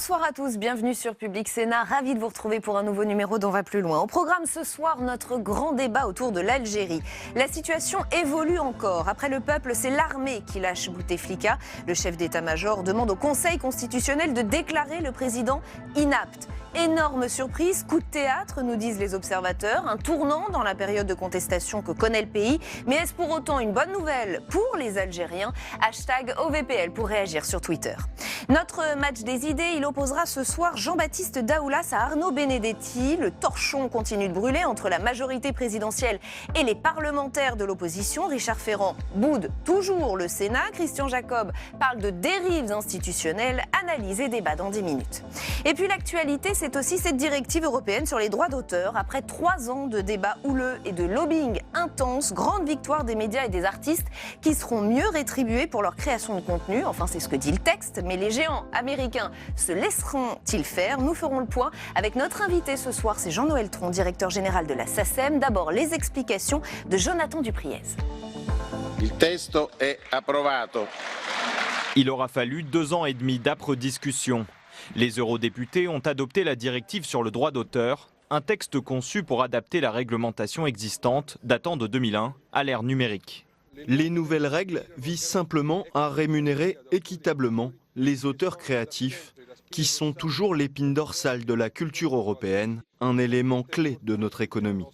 Bonsoir à tous, bienvenue sur Public Sénat. Ravi de vous retrouver pour un nouveau numéro d'On va plus loin. Au programme ce soir, notre grand débat autour de l'Algérie. La situation évolue encore. Après le peuple, c'est l'armée qui lâche Bouteflika. Le chef d'état-major demande au Conseil constitutionnel de déclarer le président inapte. Énorme surprise, coup de théâtre, nous disent les observateurs. Un tournant dans la période de contestation que connaît le pays. Mais est-ce pour autant une bonne nouvelle pour les Algériens ? Hashtag OVPL pour réagir sur Twitter. Notre match des idées, il opposera ce soir Jean-Baptiste Daoulas à Arnaud Benedetti. Le torchon continue de brûler entre la majorité présidentielle et les parlementaires de l'opposition. Richard Ferrand boude toujours le Sénat. Christian Jacob parle de dérives institutionnelles. Analyse et débat dans 10 minutes. Et puis l'actualité, c'est aussi cette directive européenne sur les droits d'auteur. Après 3 ans de débats houleux et de lobbying intense, grande victoire des médias et des artistes qui seront mieux rétribués pour leur création de contenu. Enfin, c'est ce que dit le texte. Mais les géants américains se laisseront-ils faire ? Nous ferons le point avec notre invité ce soir, c'est Jean-Noël Tron, directeur général de la SACEM. D'abord, les explications de Jonathan Dupriez. Il testo è approvato. Il aura fallu 2 ans et demi d'âpres discussions. Les eurodéputés ont adopté la directive sur le droit d'auteur, un texte conçu pour adapter la réglementation existante datant de 2001 à l'ère numérique. Les nouvelles règles visent simplement à rémunérer équitablement les auteurs créatifs, qui sont toujours l'épine dorsale de la culture européenne, un élément clé de notre économie.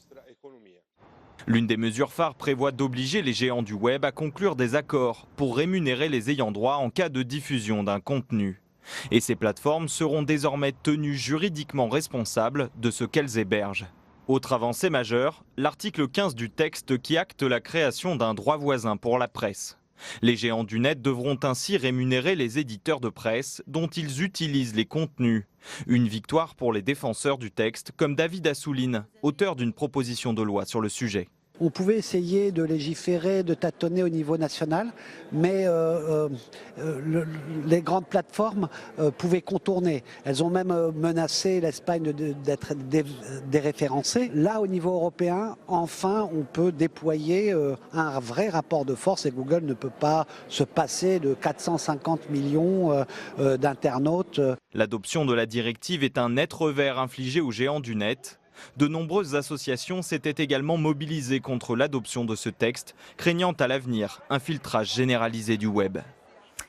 L'une des mesures phares prévoit d'obliger les géants du web à conclure des accords pour rémunérer les ayants droit en cas de diffusion d'un contenu. Et ces plateformes seront désormais tenues juridiquement responsables de ce qu'elles hébergent. Autre avancée majeure, l'article 15 du texte qui acte la création d'un droit voisin pour la presse. Les géants du net devront ainsi rémunérer les éditeurs de presse dont ils utilisent les contenus. Une victoire pour les défenseurs du texte comme David Assouline, auteur d'une proposition de loi sur le sujet. On pouvait essayer de légiférer, de tâtonner au niveau national, mais les grandes plateformes pouvaient contourner. Elles ont même menacé l'Espagne d'être déréférencée. Là, au niveau européen, enfin, on peut déployer un vrai rapport de force et Google ne peut pas se passer de 450 millions d'internautes. L'adoption de la directive est un net revers infligé aux géants du net. De nombreuses associations s'étaient également mobilisées contre l'adoption de ce texte, craignant à l'avenir un filtrage généralisé du web.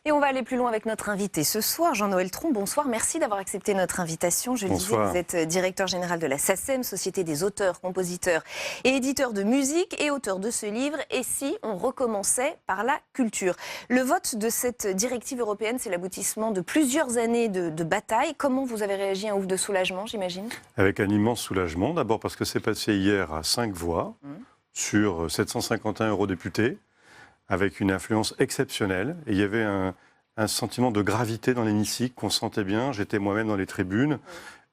Et on va aller plus loin avec notre invité ce soir, Jean-Noël Tron. Bonsoir, merci d'avoir accepté notre invitation. Je le disais, vous êtes directeur général de la SACEM, Société des auteurs, compositeurs et éditeurs de musique et auteur de ce livre. Et si on recommençait par la culture ? Le vote de cette directive européenne, c'est l'aboutissement de plusieurs années de bataille. Comment vous avez réagi ? Un ouf de soulagement, j'imagine ? Avec un immense soulagement. D'abord parce que c'est passé hier à 5 voix sur 751 eurodéputés, avec une influence exceptionnelle. Et il y avait un sentiment de gravité dans l'hémicycle qu'on sentait bien. J'étais moi-même dans les tribunes.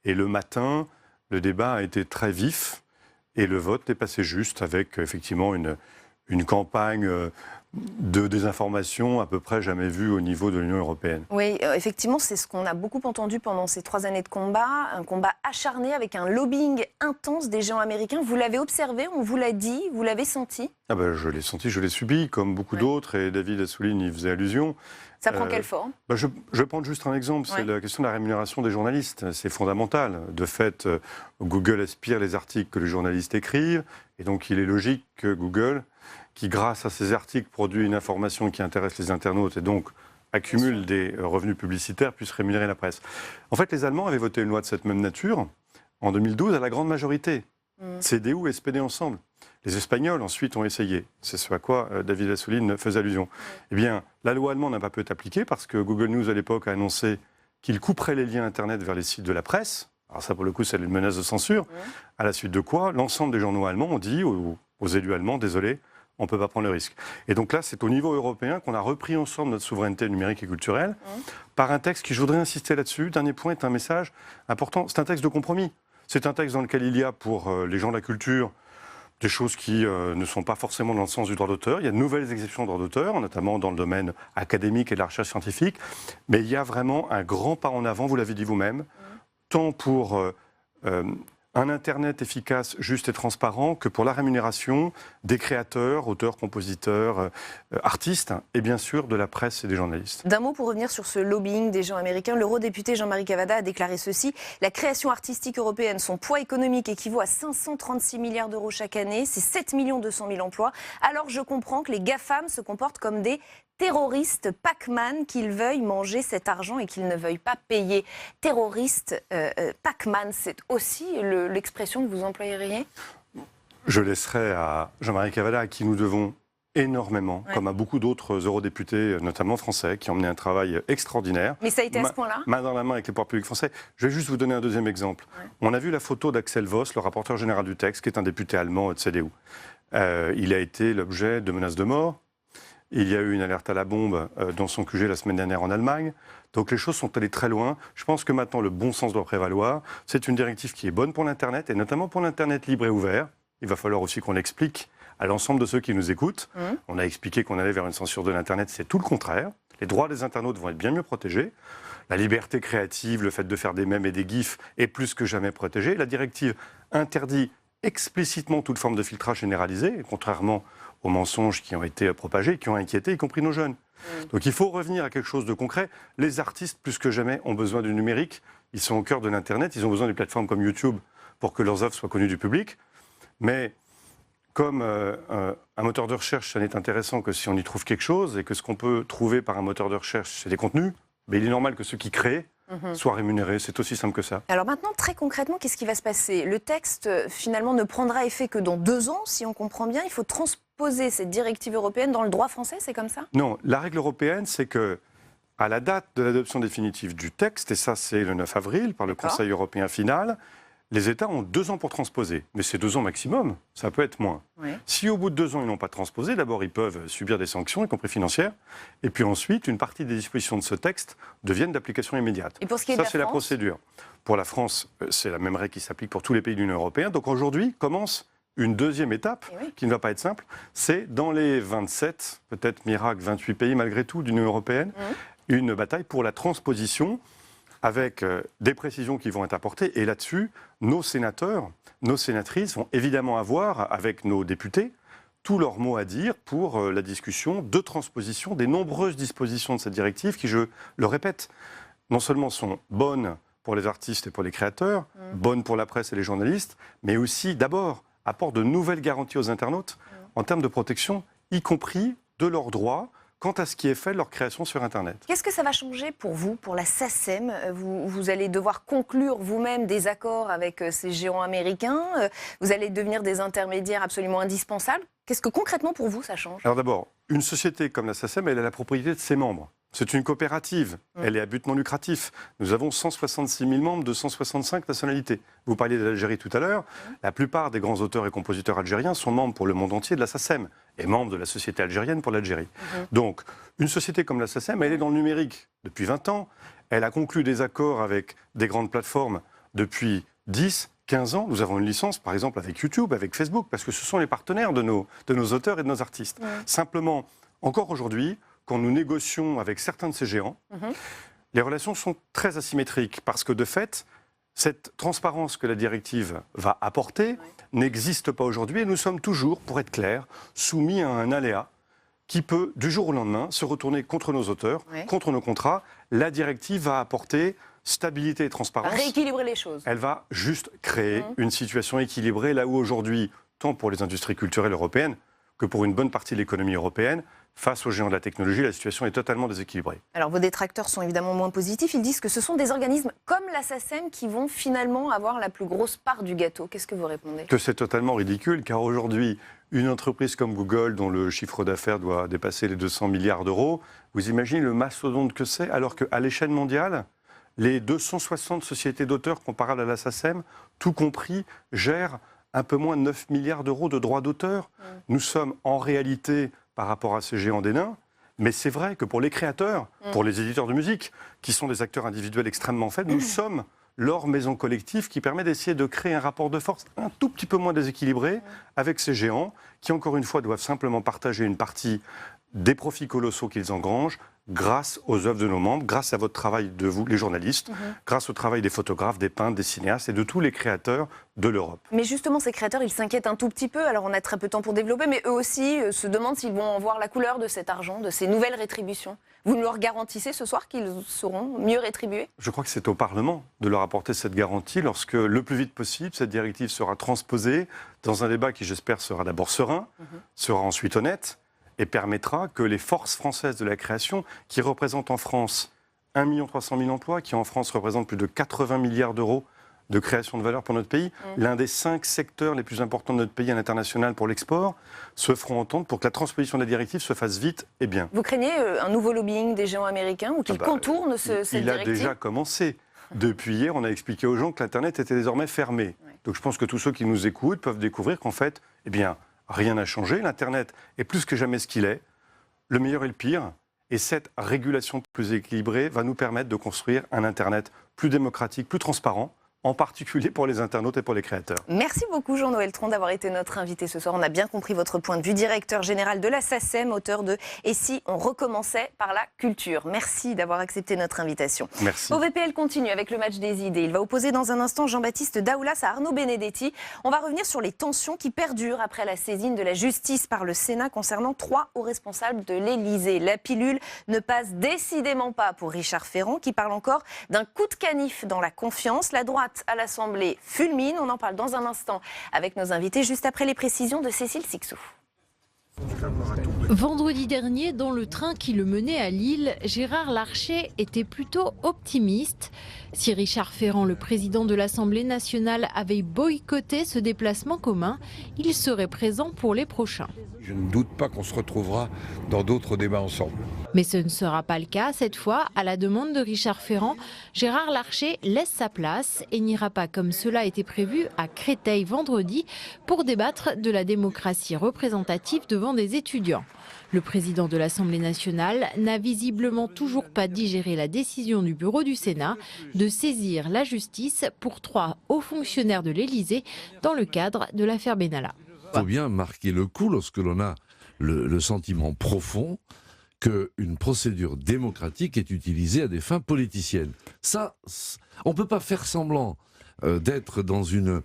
Et le matin, le débat a été très vif. Et le vote est passé juste avec effectivement une campagne de désinformation à peu près jamais vue au niveau de l'Union européenne. Oui, effectivement, c'est ce qu'on a beaucoup entendu pendant ces 3 années de combat. Un combat acharné avec un lobbying intense des géants américains. Vous l'avez observé, on vous l'a dit, vous l'avez senti ? Je l'ai senti, je l'ai subi, comme beaucoup d'autres. Et David Assouline y faisait allusion. Ça prend quelle forme ? Je vais prendre juste un exemple, c'est la question de la rémunération des journalistes. C'est fondamental. De fait, Google aspire les articles que les journalistes écrivent. Et donc, il est logique que Google, qui grâce à ces articles produit une information qui intéresse les internautes et donc accumule des revenus publicitaires, puisse rémunérer la presse. En fait, les Allemands avaient voté une loi de cette même nature en 2012 à la grande majorité. CDU et SPD ensemble. Les Espagnols, ensuite, ont essayé. C'est ce à quoi David Assouline faisait allusion. Eh bien, la loi allemande n'a pas pu être appliquée parce que Google News, à l'époque, a annoncé qu'il couperait les liens Internet vers les sites de la presse. Alors ça, pour le coup, c'est une menace de censure. À la suite de quoi, l'ensemble des journaux allemands ont dit aux élus allemands, désolé, on ne peut pas prendre le risque. Et donc là, c'est au niveau européen qu'on a repris ensemble notre souveraineté numérique et culturelle par un texte qui, je voudrais insister là-dessus, dernier point, est un message important. C'est un texte de compromis. C'est un texte dans lequel il y a pour les gens de la culture des choses qui ne sont pas forcément dans le sens du droit d'auteur. Il y a de nouvelles exceptions de droit d'auteur, notamment dans le domaine académique et de la recherche scientifique. Mais il y a vraiment un grand pas en avant, vous l'avez dit vous-même, tant pour un Internet efficace, juste et transparent que pour la rémunération des créateurs, auteurs, compositeurs, artistes et bien sûr de la presse et des journalistes. D'un mot pour revenir sur ce lobbying des géants américains, l'eurodéputé Jean-Marie Cavada a déclaré ceci: la création artistique européenne, son poids économique équivaut à 536 milliards d'euros chaque année, c'est 7 200 000 emplois. Alors je comprends que les GAFAM se comportent comme des terroristes Pac-Man, qu'ils veuillent manger cet argent et qu'ils ne veuillent pas payer. Terroriste Pac-Man, c'est aussi l'expression que vous employeriez? Je laisserai à Jean-Marie Cavada, à qui nous devons énormément, comme à beaucoup d'autres eurodéputés, notamment français, qui ont mené un travail extraordinaire. Mais ça a été à ce point-là? Main dans la main avec les pouvoirs publics français. Je vais juste vous donner un deuxième exemple. On a vu la photo d'Axel Voss, le rapporteur général du texte, qui est un député allemand de CDU. Il a été l'objet de menaces de mort. Il y a eu une alerte à la bombe dans son QG la semaine dernière en Allemagne. Donc les choses sont allées très loin. Je pense que maintenant le bon sens doit prévaloir. C'est une directive qui est bonne pour l'Internet, et notamment pour l'Internet libre et ouvert. Il va falloir aussi qu'on l'explique à l'ensemble de ceux qui nous écoutent. On a expliqué qu'on allait vers une censure de l'Internet, c'est tout le contraire. Les droits des internautes vont être bien mieux protégés. La liberté créative, le fait de faire des mèmes et des gifs est plus que jamais protégé. La directive interdit explicitement toute forme de filtrage généralisé, contrairement aux mensonges qui ont été propagés, qui ont inquiété, y compris nos jeunes. Donc il faut revenir à quelque chose de concret. Les artistes, plus que jamais, ont besoin du numérique. Ils sont au cœur de l'Internet. Ils ont besoin de plateformes comme YouTube pour que leurs œuvres soient connues du public. Mais comme un moteur de recherche, ça n'est intéressant que si on y trouve quelque chose, et que ce qu'on peut trouver par un moteur de recherche, c'est des contenus, mais il est normal que ceux qui créent soient rémunérés. C'est aussi simple que ça. Alors maintenant, très concrètement, qu'est-ce qui va se passer? Le texte, finalement, ne prendra effet que dans 2 ans, si on comprend bien. Il faut transposer cette directive européenne dans le droit français, c'est comme ça? Non, la règle européenne, c'est que à la date de l'adoption définitive du texte, et ça c'est le 9 avril par le Conseil européen final, les États ont 2 ans pour transposer. Mais c'est 2 ans maximum, ça peut être moins. Si au bout de 2 ans ils n'ont pas transposé, d'abord ils peuvent subir des sanctions, y compris financières, et puis ensuite une partie des dispositions de ce texte deviennent d'application immédiate. Et pour ce qui est ça de c'est la procédure. Pour la France, c'est la même règle qui s'applique pour tous les pays de l'Union européenne. Donc aujourd'hui commence une deuxième étape, qui ne va pas être simple, c'est dans les 27, peut-être miracle, 28 pays malgré tout de l'Union européenne, une bataille pour la transposition avec des précisions qui vont être apportées. Et là-dessus, nos sénateurs, nos sénatrices vont évidemment avoir, avec nos députés, tous leurs mots à dire pour la discussion de transposition des nombreuses dispositions de cette directive qui, je le répète, non seulement sont bonnes pour les artistes et pour les créateurs, bonnes pour la presse et les journalistes, mais aussi, d'abord, apportent de nouvelles garanties aux internautes en termes de protection, y compris de leurs droits, quant à ce qui est fait de leur création sur Internet. Qu'est-ce que ça va changer pour vous, pour la SACEM? Vous allez devoir conclure vous-même des accords avec ces géants américains. Vous allez devenir des intermédiaires absolument indispensables. Qu'est-ce que concrètement pour vous ça change? Alors d'abord, une société comme la SACEM, elle a la propriété de ses membres. C'est une coopérative, elle est à but non lucratif. Nous avons 166 000 membres de 165 nationalités. Vous parliez de l'Algérie tout à l'heure. La plupart des grands auteurs et compositeurs algériens sont membres pour le monde entier de la SACEM et membres de la Société algérienne pour l'Algérie. Donc, une société comme la SACEM, elle est dans le numérique depuis 20 ans. Elle a conclu des accords avec des grandes plateformes depuis 10, 15 ans. Nous avons une licence, par exemple, avec YouTube, avec Facebook, parce que ce sont les partenaires de nos auteurs et de nos artistes. Simplement, encore aujourd'hui, quand nous négocions avec certains de ces géants, les relations sont très asymétriques parce que de fait, cette transparence que la directive va apporter n'existe pas aujourd'hui et nous sommes toujours, pour être clair, soumis à un aléa qui peut, du jour au lendemain, se retourner contre nos auteurs, contre nos contrats. La directive va apporter stabilité et transparence. Rééquilibrer les choses. Elle va juste créer une situation équilibrée là où aujourd'hui, tant pour les industries culturelles européennes que pour une bonne partie de l'économie européenne, face aux géants de la technologie, la situation est totalement déséquilibrée. Alors vos détracteurs sont évidemment moins positifs. Ils disent que ce sont des organismes comme la SACEM qui vont finalement avoir la plus grosse part du gâteau. Qu'est-ce que vous répondez? Que c'est totalement ridicule, car aujourd'hui, une entreprise comme Google, dont le chiffre d'affaires doit dépasser les 200 milliards d'euros, vous imaginez le mastodonte que c'est, alors qu'à l'échelle mondiale, les 260 sociétés d'auteurs comparables à la SACEM, tout compris, gèrent un peu moins de 9 milliards d'euros de droits d'auteur. Nous sommes en réalité, par rapport à ces géants des nains, mais c'est vrai que pour les créateurs, pour les éditeurs de musique, qui sont des acteurs individuels extrêmement faibles, nous sommes leur maison collective qui permet d'essayer de créer un rapport de force un tout petit peu moins déséquilibré avec ces géants qui, encore une fois, doivent simplement partager une partie des profits colossaux qu'ils engrangent grâce aux œuvres de nos membres, grâce à votre travail de vous, les journalistes, grâce au travail des photographes, des peintres, des cinéastes et de tous les créateurs de l'Europe. Mais justement, ces créateurs, ils s'inquiètent un tout petit peu. Alors, on a très peu de temps pour développer, mais eux aussi se demandent s'ils vont en voir la couleur de cet argent, de ces nouvelles rétributions. Vous nous leur garantissez ce soir qu'ils seront mieux rétribués? Je crois que c'est au Parlement de leur apporter cette garantie lorsque, le plus vite possible, cette directive sera transposée dans un débat qui, j'espère, sera d'abord serein, sera ensuite honnête, et permettra que les forces françaises de la création, qui représentent en France 1 300 000 emplois, qui en France représentent plus de 80 milliards d'euros de création de valeur pour notre pays, l'un des 5 secteurs les plus importants de notre pays à l'international pour l'export, se feront entendre pour que la transposition de la directive se fasse vite et bien. Vous craignez un nouveau lobbying des géants américains ou qu'ils contournent cette directive? Il a déjà commencé. Depuis hier, on a expliqué aux gens que l'Internet était désormais fermé. Donc je pense que tous ceux qui nous écoutent peuvent découvrir qu'en fait, eh bien, rien n'a changé. L'Internet est plus que jamais ce qu'il est, le meilleur et le pire. Et cette régulation plus équilibrée va nous permettre de construire un Internet plus démocratique, plus transparent, en particulier pour les internautes et pour les créateurs. Merci beaucoup Jean-Noël Tron d'avoir été notre invité ce soir. On a bien compris votre point de vue, directeur général de la SACEM, auteur de « Et si on recommençait par la culture ». Merci d'avoir accepté notre invitation. Merci. OVPL continue avec le match des idées. Il va opposer dans un instant Jean-Baptiste Daoulas à Arnaud Benedetti. On va revenir sur les tensions qui perdurent après la saisine de la justice par le Sénat concernant 3 hauts responsables de l'Élysée. La pilule ne passe décidément pas pour Richard Ferrand qui parle encore d'un coup de canif dans la confiance. La droite à l'Assemblée fulmine. On en parle dans un instant avec nos invités, juste après les précisions de Cécile Sixou. Vendredi dernier, dans le train qui le menait à Lille, Gérard Larcher était plutôt optimiste. Si Richard Ferrand, le président de l'Assemblée nationale, avait boycotté ce déplacement commun, il serait présent pour les prochains. Je ne doute pas qu'on se retrouvera dans d'autres débats ensemble. Mais ce ne sera pas le cas. Cette fois, à la demande de Richard Ferrand, Gérard Larcher laisse sa place et n'ira pas comme cela était prévu à Créteil vendredi pour débattre de la démocratie représentative devant des étudiants. Le président de l'Assemblée nationale n'a visiblement toujours pas digéré la décision du bureau du Sénat de saisir la justice pour 3 hauts fonctionnaires de l'Élysée dans le cadre de l'affaire Benalla. Il faut bien marquer le coup lorsque l'on a le sentiment profond qu'une procédure démocratique est utilisée à des fins politiciennes. Ça, on ne peut pas faire semblant d'être dans une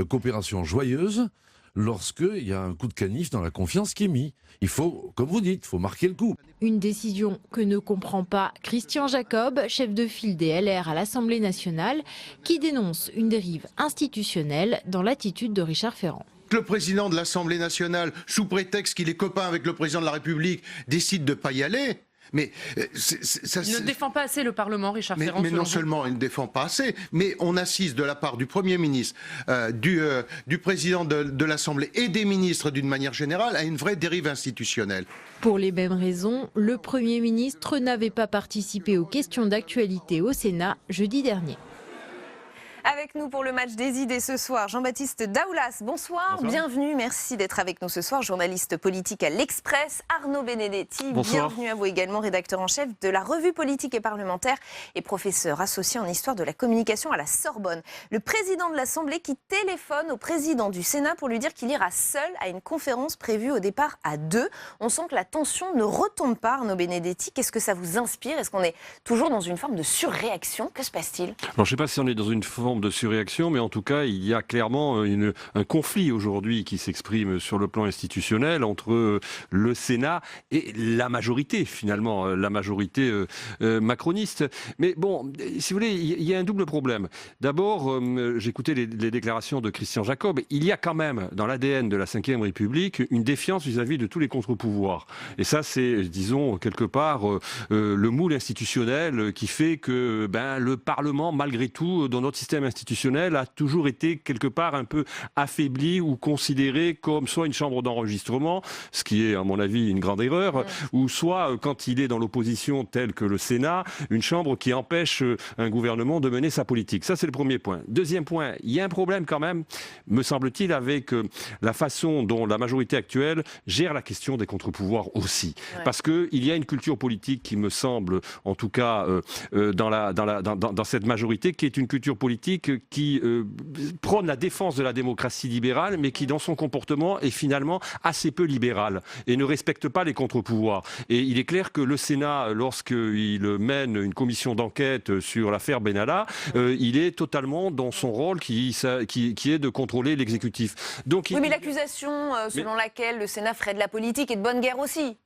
coopération joyeuse lorsqu'il y a un coup de canif dans la confiance qui est mis. Il faut, comme vous dites, il faut marquer le coup. Une décision que ne comprend pas Christian Jacob, chef de file des LR à l'Assemblée nationale, qui dénonce une dérive institutionnelle dans l'attitude de Richard Ferrand. Le président de l'Assemblée nationale, sous prétexte qu'il est copain avec le président de la République, décide de ne pas y aller. Mais ça, il ne défend pas assez le Parlement, Richard Ferrand. Mais non seulement il ne défend pas assez, mais on assiste de la part du Premier ministre, du président de l'Assemblée et des ministres d'une manière générale à une vraie dérive institutionnelle. Pour les mêmes raisons, le Premier ministre n'avait pas participé aux questions d'actualité au Sénat jeudi dernier. Avec nous pour le match des idées ce soir, Jean-Baptiste Daoulas. Bonsoir, bienvenue, merci d'être avec nous ce soir. Journaliste politique à l'Express, Arnaud Benedetti. Bonsoir. Bienvenue à vous également, rédacteur en chef de la revue politique et parlementaire et professeur associé en histoire de la communication à la Sorbonne. Le président de l'Assemblée qui téléphone au président du Sénat pour lui dire qu'il ira seul à une conférence prévue au départ à 2. On sent que la tension ne retombe pas, Arnaud Benedetti. Qu'est-ce que ça vous inspire? Est-ce qu'on est toujours dans une forme de surréaction? Que se passe-t-il? Alors, je ne sais pas si on est dans une forme de surréaction, mais en tout cas, il y a clairement un conflit aujourd'hui qui s'exprime sur le plan institutionnel entre le Sénat et la majorité, finalement, la majorité macroniste. Mais bon, si vous voulez, il y a un double problème. D'abord, j'écoutais les déclarations de Christian Jacob. Il y a quand même, dans l'ADN de la Ve République, une défiance vis-à-vis de tous les contre-pouvoirs. Et ça, c'est, disons, quelque part, le moule institutionnel qui fait que le Parlement, malgré tout, dans notre système institutionnel, a toujours été quelque part un peu affaibli ou considéré comme soit une chambre d'enregistrement, ce qui est à mon avis une grande erreur, ou soit quand il est dans l'opposition telle que le Sénat, une chambre qui empêche un gouvernement de mener sa politique. Ça c'est le premier point. Deuxième point, il y a un problème quand même, me semble-t-il, avec la façon dont la majorité actuelle gère la question des contre-pouvoirs aussi. Ouais. Parce qu'il y a une culture politique qui me semble, en tout cas dans cette majorité, qui est une culture politique politique qui prône la défense de la démocratie libérale, mais qui, dans son comportement, est finalement assez peu libéral et ne respecte pas les contre-pouvoirs. Et il est clair que le Sénat, lorsqu'il mène une commission d'enquête sur l'affaire Benalla, il est totalement dans son rôle qui est de contrôler l'exécutif. Donc, oui, mais l'accusation selon laquelle le Sénat ferait de la politique est de bonne guerre aussi.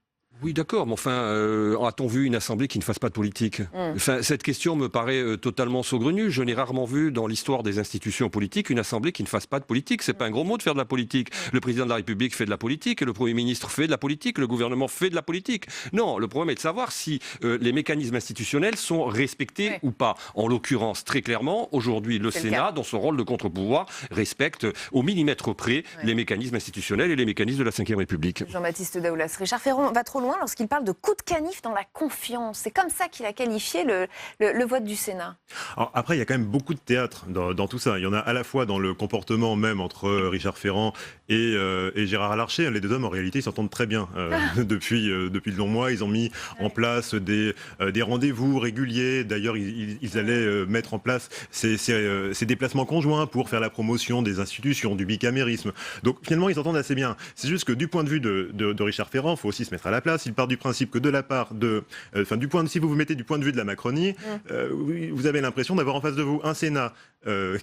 Oui, d'accord, mais enfin, a-t-on vu une assemblée qui ne fasse pas de politique ? Enfin, cette question me paraît totalement saugrenue. Je n'ai rarement vu dans l'histoire des institutions politiques une assemblée qui ne fasse pas de politique. C'est pas un gros mot de faire de la politique. Le président de la République fait de la politique, le Premier ministre fait de la politique, le gouvernement fait de la politique. Non, le problème est de savoir si les mécanismes institutionnels sont respectés ou pas. En l'occurrence, très clairement, aujourd'hui, le Sénat, dans son rôle de contre-pouvoir, respecte au millimètre près les mécanismes institutionnels et les mécanismes de la Ve République. Jean-Baptiste Daoulas. Richard Ferrand va trop loin lorsqu'il parle de coup de canif dans la confiance. C'est comme ça qu'il a qualifié le vote du Sénat. Alors après, il y a quand même beaucoup de théâtre dans tout ça. Il y en a à la fois dans le comportement même entre Richard Ferrand et Gérard Larcher. Les deux hommes, en réalité, ils s'entendent très bien. Depuis de longs mois, ils ont mis en place des rendez-vous réguliers. D'ailleurs, ils allaient mettre en place ces déplacements conjoints pour faire la promotion des institutions, du bicamérisme. Donc finalement, ils s'entendent assez bien. C'est juste que du point de vue de Richard Ferrand, il faut aussi se mettre à la place. Il part du principe que de la part si vous vous mettez du point de vue de la Macronie, vous avez l'impression d'avoir en face de vous un Sénat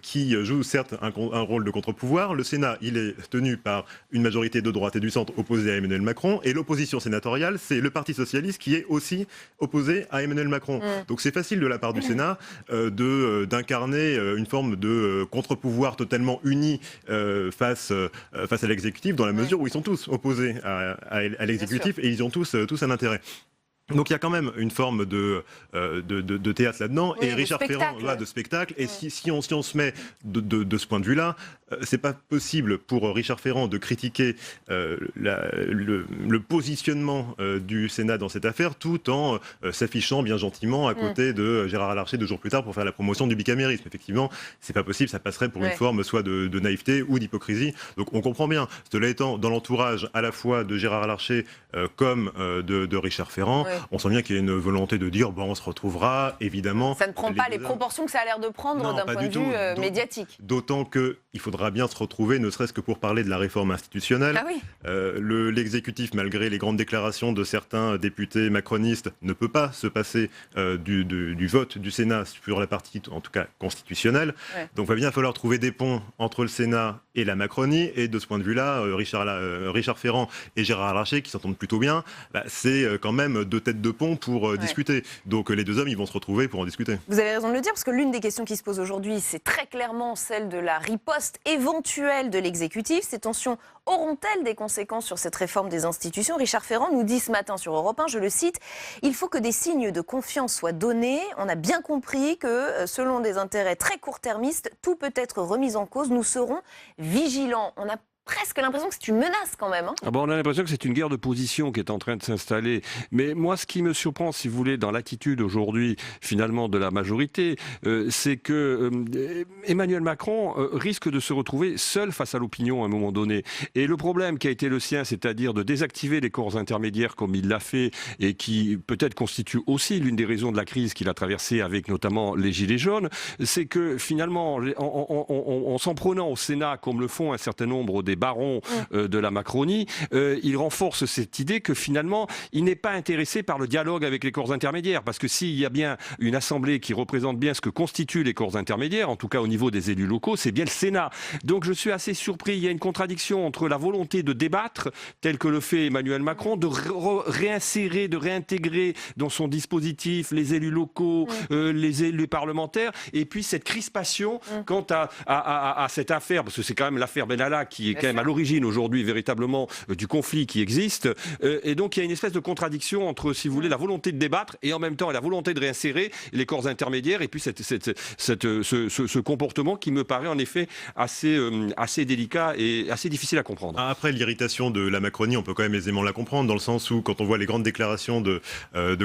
qui joue certes un rôle de contre-pouvoir. Le Sénat, il est tenu par une majorité de droite et du centre opposée à Emmanuel Macron, et l'opposition sénatoriale, c'est le Parti socialiste qui est aussi opposé à Emmanuel Macron. Donc c'est facile de la part du Sénat d'incarner une forme de contre-pouvoir totalement uni face à l'exécutif, dans la mesure où ils sont tous opposés à l'exécutif et ils ont tous un intérêt. Donc il y a quand même une forme de théâtre là-dedans, et Richard Ferrand de spectacle. Et si on se met de ce point de vue-là, c'est pas possible pour Richard Ferrand de critiquer le positionnement du Sénat dans cette affaire, tout en s'affichant bien gentiment à côté de Gérard Larcher 2 jours plus tard pour faire la promotion du bicamérisme. Effectivement, c'est pas possible, ça passerait pour une forme soit de naïveté ou d'hypocrisie. Donc on comprend bien. Cela étant, dans l'entourage à la fois de Gérard Larcher comme de Richard Ferrand, on sent bien qu'il y a une volonté de dire on se retrouvera, évidemment. Ça ne prend pas les proportions que ça a l'air de prendre d'un point de vue médiatique. D'autant qu'il faudra bien se retrouver, ne serait-ce que pour parler de la réforme institutionnelle. L'exécutif, malgré les grandes déclarations de certains députés macronistes, ne peut pas se passer du vote du Sénat sur la partie, en tout cas, constitutionnelle. Donc il va bien falloir trouver des ponts entre le Sénat et la Macronie. Et de ce point de vue-là, Richard Ferrand et Gérard Larcher, qui s'entendent plutôt bien, c'est quand même 2 têtes de pont pour discuter. Donc les deux hommes, ils vont se retrouver pour en discuter. Vous avez raison de le dire, parce que l'une des questions qui se pose aujourd'hui, c'est très clairement celle de la riposte éventuelle de l'exécutif. Ces tensions auront-elles des conséquences sur cette réforme des institutions ? Richard Ferrand nous dit ce matin sur Europe 1, je le cite, « Il faut que des signes de confiance soient donnés. On a bien compris que, selon des intérêts très court-termistes, tout peut être remis en cause. Nous serons vigilants. » On a presque l'impression que c'est une menace quand même. On a l'impression que c'est une guerre de position qui est en train de s'installer. Mais moi, ce qui me surprend, si vous voulez, dans l'attitude aujourd'hui, finalement, de la majorité, c'est que Emmanuel Macron risque de se retrouver seul face à l'opinion à un moment donné. Et le problème qui a été le sien, c'est-à-dire de désactiver les corps intermédiaires comme il l'a fait, et qui peut-être constitue aussi l'une des raisons de la crise qu'il a traversée avec notamment les Gilets jaunes, c'est que finalement, en s'en prenant au Sénat, comme le font un certain nombre des barons de la Macronie, il renforce cette idée que finalement, il n'est pas intéressé par le dialogue avec les corps intermédiaires. Parce que s'il y a bien une assemblée qui représente bien ce que constituent les corps intermédiaires, en tout cas au niveau des élus locaux, c'est bien le Sénat. Donc je suis assez surpris. Il y a une contradiction entre la volonté de débattre, tel que le fait Emmanuel Macron, de réinsérer, de réintégrer dans son dispositif les élus locaux, les élus parlementaires, et puis cette crispation quant à cette affaire, parce que c'est quand même l'affaire Benalla qui est quand même à l'origine aujourd'hui véritablement du conflit qui existe. Et donc il y a une espèce de contradiction entre, si vous voulez, la volonté de débattre et en même temps la volonté de réinsérer les corps intermédiaires, et puis ce comportement qui me paraît en effet assez délicat et assez difficile à comprendre. Après, l'irritation de la Macronie, on peut quand même aisément la comprendre, dans le sens où quand on voit les grandes déclarations de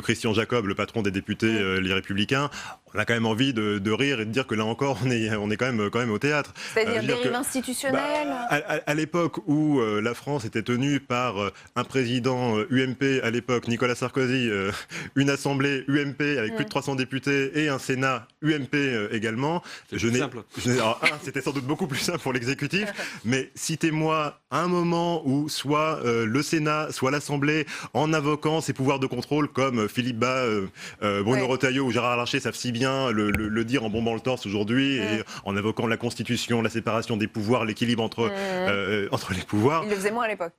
Christian Jacob, le patron des députés Les Républicains, on a quand même envie de rire et de dire que là encore, on est quand même au théâtre. C'est-à-dire dérive institutionnelle à l'époque où la France était tenue par un président UMP à l'époque, Nicolas Sarkozy, une assemblée UMP avec plus de 300 députés et un Sénat UMP également. C'était sans doute beaucoup plus simple pour l'exécutif, mais citez-moi un moment où soit le Sénat, soit l'Assemblée, en invoquant ses pouvoirs de contrôle comme Philippe Bas, Bruno Retailleau ou Gérard Larcher savent si bien le dire en bombant le torse aujourd'hui et en invoquant la Constitution, la séparation des pouvoirs, l'équilibre entre les pouvoirs. Ils le faisaient moins à l'époque.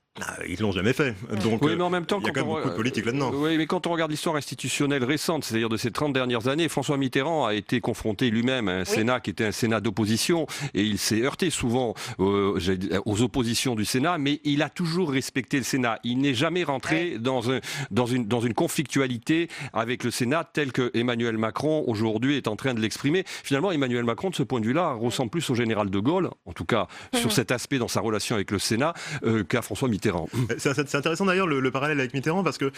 Ils l'ont jamais fait. Donc, oui, mais en même temps, il y a quand même beaucoup de politique là-dedans. Oui, mais quand on regarde l'histoire institutionnelle récente, c'est-à-dire de ces 30 dernières années, François Mitterrand a été confronté lui-même à un Sénat qui était un Sénat d'opposition et il s'est heurté souvent aux oppositions du Sénat, mais il a toujours respecté le Sénat. Il n'est jamais rentré dans une conflictualité avec le Sénat telle que Emmanuel Macron aujourd'hui est en train de l'exprimer. Finalement, Emmanuel Macron, de ce point de vue-là, ressemble plus au général de Gaulle, en tout cas sur cet aspect dans sa relation avec le Sénat, qu'à François Mitterrand. C'est intéressant d'ailleurs le parallèle avec Mitterrand parce que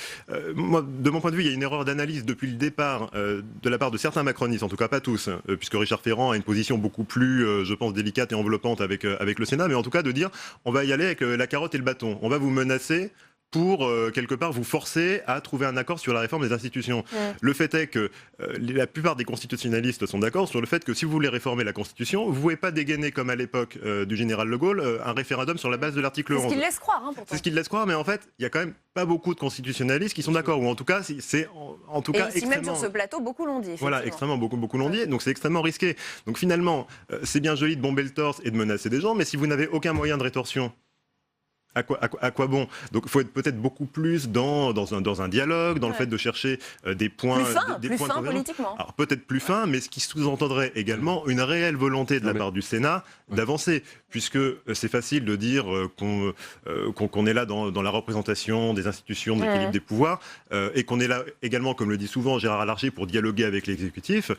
moi, de mon point de vue, il y a une erreur d'analyse depuis le départ de la part de certains macronistes, en tout cas pas tous, puisque Richard Ferrand a une position beaucoup plus, je pense, délicate et enveloppante avec le Sénat, mais en tout cas de dire on va y aller avec la carotte et le bâton, on va vous menacer pour, quelque part, vous forcer à trouver un accord sur la réforme des institutions. Le fait est que la plupart des constitutionnalistes sont d'accord sur le fait que si vous voulez réformer la Constitution, vous ne pouvez pas dégainer, comme à l'époque du général de Gaulle, un référendum sur la base de l'article 11. C'est ce qu'il laisse croire, pourtant. C'est ce qu'il laisse croire, mais en fait, il n'y a quand même pas beaucoup de constitutionnalistes qui sont d'accord, ou en tout cas, c'est en tout cas extrêmement... même sur ce plateau, beaucoup l'ont dit. Voilà, extrêmement, beaucoup l'ont dit, donc c'est extrêmement risqué. Donc finalement, c'est bien joli de bomber le torse et de menacer des gens, mais si vous n'avez aucun moyen de rétorsion, à quoi bon? Donc il faut être peut-être beaucoup plus dans un dialogue, dans le fait de chercher des points... Plus fin politiquement. Alors peut-être plus fin, mais ce qui sous-entendrait également une réelle volonté de la part du Sénat d'avancer, puisque c'est facile de dire qu'on est là dans la représentation des institutions, de l'équilibre des pouvoirs, et qu'on est là également, comme le dit souvent Gérard Larcher, pour dialoguer avec l'exécutif.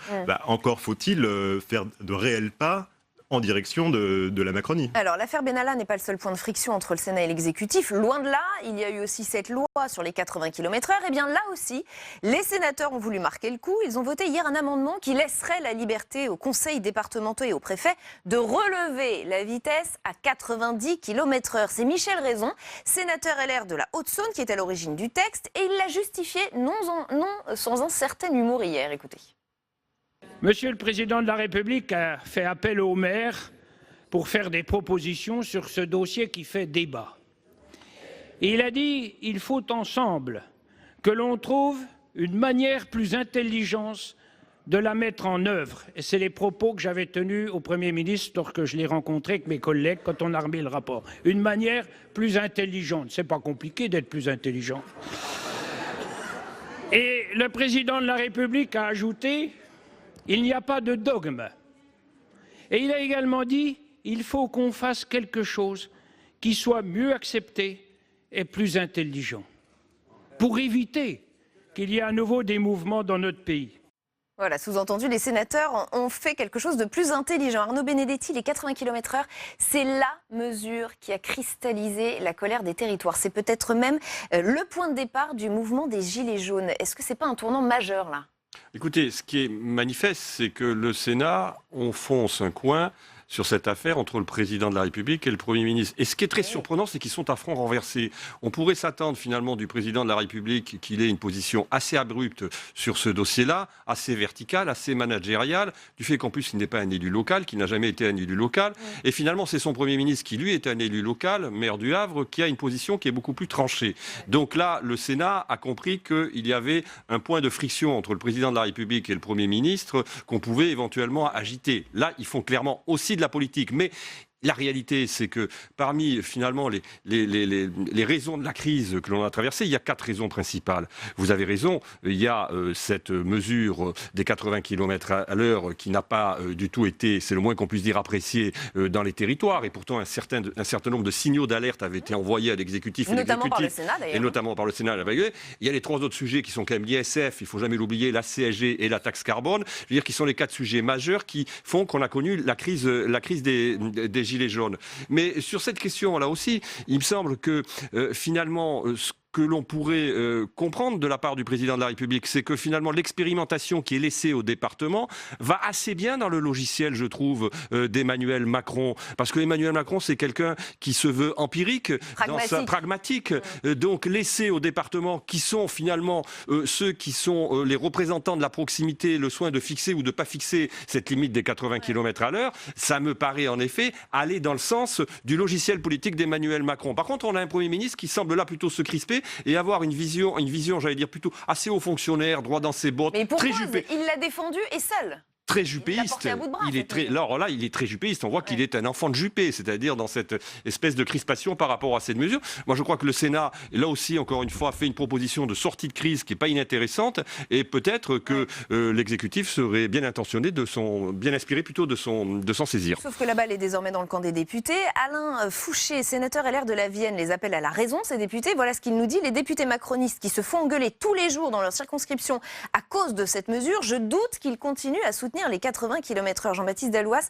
Encore faut-il faire de réels pas en direction de la Macronie. Alors, l'affaire Benalla n'est pas le seul point de friction entre le Sénat et l'exécutif. Loin de là, il y a eu aussi cette loi sur les 80 km/h. Et bien là aussi, les sénateurs ont voulu marquer le coup. Ils ont voté hier un amendement qui laisserait la liberté aux conseils départementaux et aux préfets de relever la vitesse à 90 km/h. C'est Michel Raison, sénateur LR de la Haute-Saône, qui est à l'origine du texte. Et il l'a justifié non sans un certain humour hier. Écoutez. Monsieur le Président de la République a fait appel aux maires pour faire des propositions sur ce dossier qui fait débat. Et il a dit qu'il faut ensemble que l'on trouve une manière plus intelligente de la mettre en œuvre. Et c'est les propos que j'avais tenus au Premier ministre lorsque je l'ai rencontré avec mes collègues quand on a remis le rapport. Une manière plus intelligente. C'est pas compliqué d'être plus intelligent. Et le Président de la République a ajouté: il n'y a pas de dogme. Et il a également dit qu'il faut qu'on fasse quelque chose qui soit mieux accepté et plus intelligent, pour éviter qu'il y ait à nouveau des mouvements dans notre pays. Voilà, sous-entendu, les sénateurs ont fait quelque chose de plus intelligent. Arnaud Benedetti, les 80 km/h, c'est la mesure qui a cristallisé la colère des territoires. C'est peut-être même le point de départ du mouvement des Gilets jaunes. Est-ce que ce n'est pas un tournant majeur, là ? Écoutez, ce qui est manifeste, c'est que le Sénat enfonce un coin sur cette affaire entre le président de la République et le Premier ministre. Et ce qui est très surprenant, c'est qu'ils sont à front renversé. On pourrait s'attendre finalement du président de la République qu'il ait une position assez abrupte sur ce dossier-là, assez verticale, assez managériale, du fait qu'en plus il n'est pas un élu local, qu'il n'a jamais été un élu local. Et finalement, c'est son Premier ministre qui, lui, est un élu local, maire du Havre, qui a une position qui est beaucoup plus tranchée. Donc là, le Sénat a compris qu'il y avait un point de friction entre le président de la République et le Premier ministre qu'on pouvait éventuellement agiter. Là, ils font clairement aussi de la politique, mais la réalité, c'est que parmi finalement les raisons de la crise que l'on a traversée, il y a 4 raisons principales. Vous avez raison, il y a cette mesure des 80 km/h qui n'a pas du tout été, c'est le moins qu'on puisse dire, appréciée dans les territoires, et pourtant un certain nombre de signaux d'alerte avaient été envoyés à l'exécutif. Notamment par le Sénat, d'ailleurs. Et notamment par le Sénat. Il y a les 3 autres sujets qui sont quand même l'ISF, il ne faut jamais l'oublier, la CSG et la taxe carbone, je veux dire, qui sont les 4 sujets majeurs qui font qu'on a connu la crise des Gilets jaunes. Mais sur cette question-là aussi, il me semble que finalement, que l'on pourrait comprendre de la part du président de la République, c'est que finalement l'expérimentation qui est laissée au département va assez bien dans le logiciel, je trouve, d'Emmanuel Macron. Parce que Emmanuel Macron, c'est quelqu'un qui se veut empirique, pragmatique. Donc laisser au département, qui sont finalement ceux qui sont les représentants de la proximité, le soin de fixer ou de ne pas fixer cette limite des 80 km/h, ça me paraît en effet aller dans le sens du logiciel politique d'Emmanuel Macron. Par contre, on a un Premier ministre qui semble là plutôt se crisper et avoir une vision, j'allais dire, plutôt assez haut fonctionnaire, droit dans ses bottes, mais pour très cause, jupé. il l'a défendu et seul. Très jupéiste. Il est très, alors là, il est très jupéiste. On voit qu'il est un enfant de Juppé, c'est-à-dire dans cette espèce de crispation par rapport à cette mesure. Moi, je crois que le Sénat, là aussi, encore une fois, fait une proposition de sortie de crise qui n'est pas inintéressante, et peut-être que l'exécutif serait bien intentionné, bien inspiré plutôt de s'en saisir. Sauf que la balle est désormais dans le camp des députés. Alain Fouché, sénateur LR de la Vienne, les appelle à la raison, ces députés. Voilà ce qu'il nous dit. Les députés macronistes qui se font engueuler tous les jours dans leur circonscription à cause de cette mesure, je doute qu'ils continuent à soutenir les 80 km/h. Jean-Baptiste Dallouas,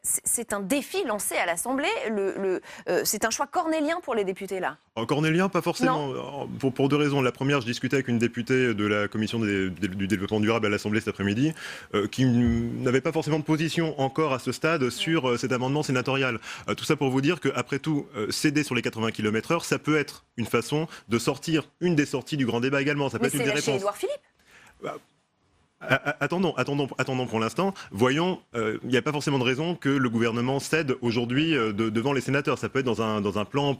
c'est un défi lancé à l'Assemblée. C'est un choix cornélien pour les députés là. Cornélien, pas forcément. Pour deux raisons. La première, je discutais avec une députée de la commission du développement durable à l'Assemblée cet après-midi, qui n'avait pas forcément de position encore à ce stade sur cet amendement sénatorial. Tout ça pour vous dire qu'après tout, céder sur les 80 km/h, ça peut être une façon de sortir, une des sorties du grand débat également. Ça peut être une des réponses. C'est Édouard Philippe. Attendons pour l'instant. Voyons, il n'y a pas forcément de raison que le gouvernement cède aujourd'hui devant les sénateurs. Ça peut être dans un plan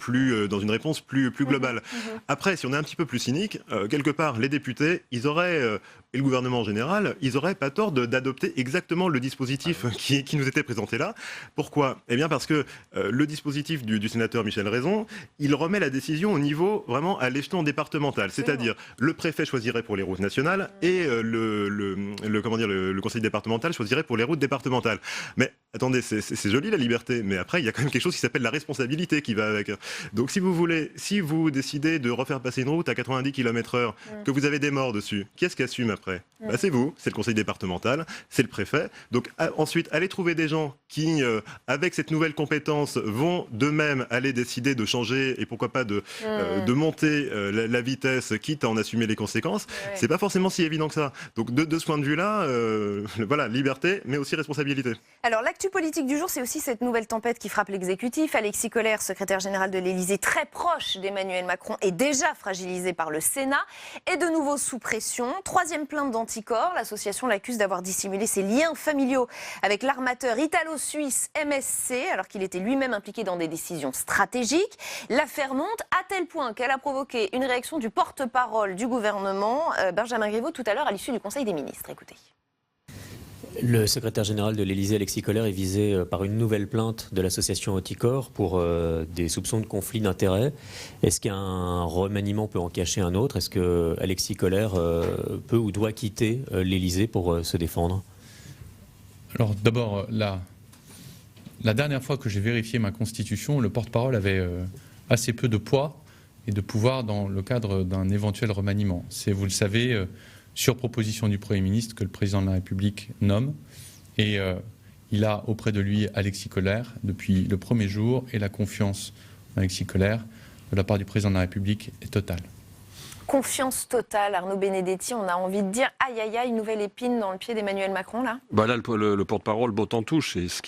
dans une réponse plus globale. Après, si on est un petit peu plus cynique, quelque part, les députés, ils auraient, et le gouvernement en général, ils n'auraient pas tort d'adopter exactement le dispositif qui nous était présenté là. Pourquoi ? Eh bien parce que le dispositif du sénateur Michel Raison, il remet la décision au niveau, vraiment, à l'échelon départemental. C'est-à-dire, le préfet choisirait pour les routes nationales et le conseil départemental choisirait pour les routes départementales. Mais attendez, c'est joli la liberté, mais après il y a quand même quelque chose qui s'appelle la responsabilité qui va avec. Donc si vous décidez de refaire passer une route à 90 km/h, que vous avez des morts dessus, qui est-ce qui assume après ? C'est vous, c'est le conseil départemental, c'est le préfet. Donc ensuite, allez trouver des gens qui, avec cette nouvelle compétence, vont d'eux-mêmes aller décider de changer et pourquoi pas de monter la vitesse, quitte à en assumer les conséquences. C'est pas forcément si évident que ça. Donc de ce point de vue-là, voilà, liberté, mais aussi responsabilité. Alors l'actu politique du jour, c'est aussi cette nouvelle tempête qui frappe l'exécutif. Alexis Kohler, secrétaire général de l'Élysée, très proche d'Emmanuel Macron, est déjà fragilisé par le Sénat et de nouveau sous pression. Troisième plainte d'Anticor. L'association l'accuse d'avoir dissimulé ses liens familiaux avec l'armateur italo-suisse MSC, alors qu'il était lui-même impliqué dans des décisions stratégiques. L'affaire monte à tel point qu'elle a provoqué une réaction du porte-parole du gouvernement, Benjamin Griveaux, tout à l'heure à l'issue du Conseil des ministres. Écoutez. Le secrétaire général de l'Élysée, Alexis Kohler, est visé par une nouvelle plainte de l'association Anticor pour des soupçons de conflit d'intérêts. Est-ce qu'un remaniement peut en cacher un autre ? Est-ce que Alexis Kohler peut ou doit quitter l'Élysée pour se défendre ? Alors d'abord, la dernière fois que j'ai vérifié ma constitution, le porte-parole avait assez peu de poids et de pouvoir dans le cadre d'un éventuel remaniement. C'est, vous le savez, sur proposition du Premier ministre que le Président de la République nomme. Et il a auprès de lui Alexis Kohler depuis le premier jour, et la confiance d'Alexis Kohler de la part du Président de la République est totale. Confiance totale, Arnaud Benedetti, on a envie de dire aïe aïe aïe, une nouvelle épine dans le pied d'Emmanuel Macron là. Là le porte-parole botte en touche, et ce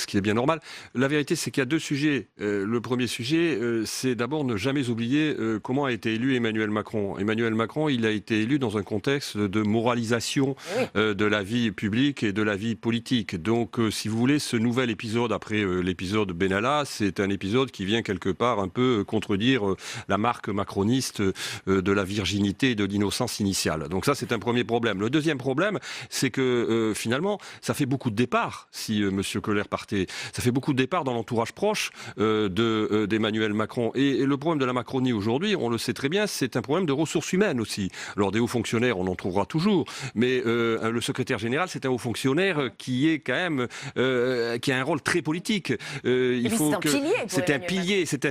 qui est bien normal. La vérité, c'est qu'il y a deux sujets. Le premier sujet, c'est d'abord ne jamais oublier comment a été élu Emmanuel Macron. Emmanuel Macron, il a été élu dans un contexte de moralisation de la vie publique et de la vie politique. Donc si vous voulez, ce nouvel épisode après l'épisode Benalla, c'est un épisode qui vient quelque part un peu contredire la marque macroniste de la virginité et de l'innocence initiale. Donc ça, c'est un premier problème. Le deuxième problème, c'est que finalement, ça fait beaucoup de départs si M. Kohler partait. Ça fait beaucoup de départs dans l'entourage proche d'Emmanuel Macron. Et le problème de la Macronie aujourd'hui, on le sait très bien, c'est un problème de ressources humaines aussi. Alors des hauts fonctionnaires, on en trouvera toujours, mais le secrétaire général, c'est un haut fonctionnaire qui est quand même qui a un rôle très politique. C'est un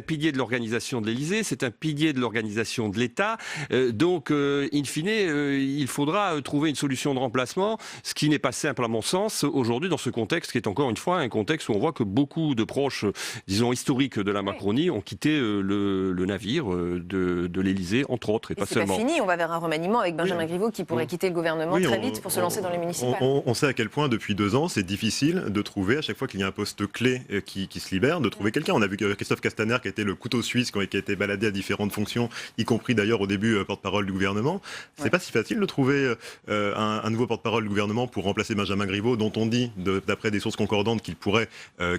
pilier de l'organisation de l'Élysée, c'est un pilier de l'organisation de l'État. Donc, in fine, il faudra trouver une solution de remplacement, ce qui n'est pas simple à mon sens aujourd'hui dans ce contexte qui est encore une fois un contexte où on voit que beaucoup de proches, disons historiques de la Macronie, ont quitté le navire de l'Élysée, entre autres, et pas c'est seulement. Pas fini, on va vers un remaniement avec Benjamin Griveaux qui pourrait quitter le gouvernement très vite pour se lancer dans les municipales. On sait à quel point depuis 2 ans c'est difficile de trouver, à chaque fois qu'il y a un poste clé qui se libère, de trouver quelqu'un. On a vu Christophe Castaner qui a été le couteau suisse, qui a été baladé à différentes fonctions, y compris d'ailleurs au début porte-parole du gouvernement. C'est pas si facile de trouver un nouveau porte-parole du gouvernement pour remplacer Benjamin Griveaux, dont on dit, d'après des sources concordantes, qu'il pourrait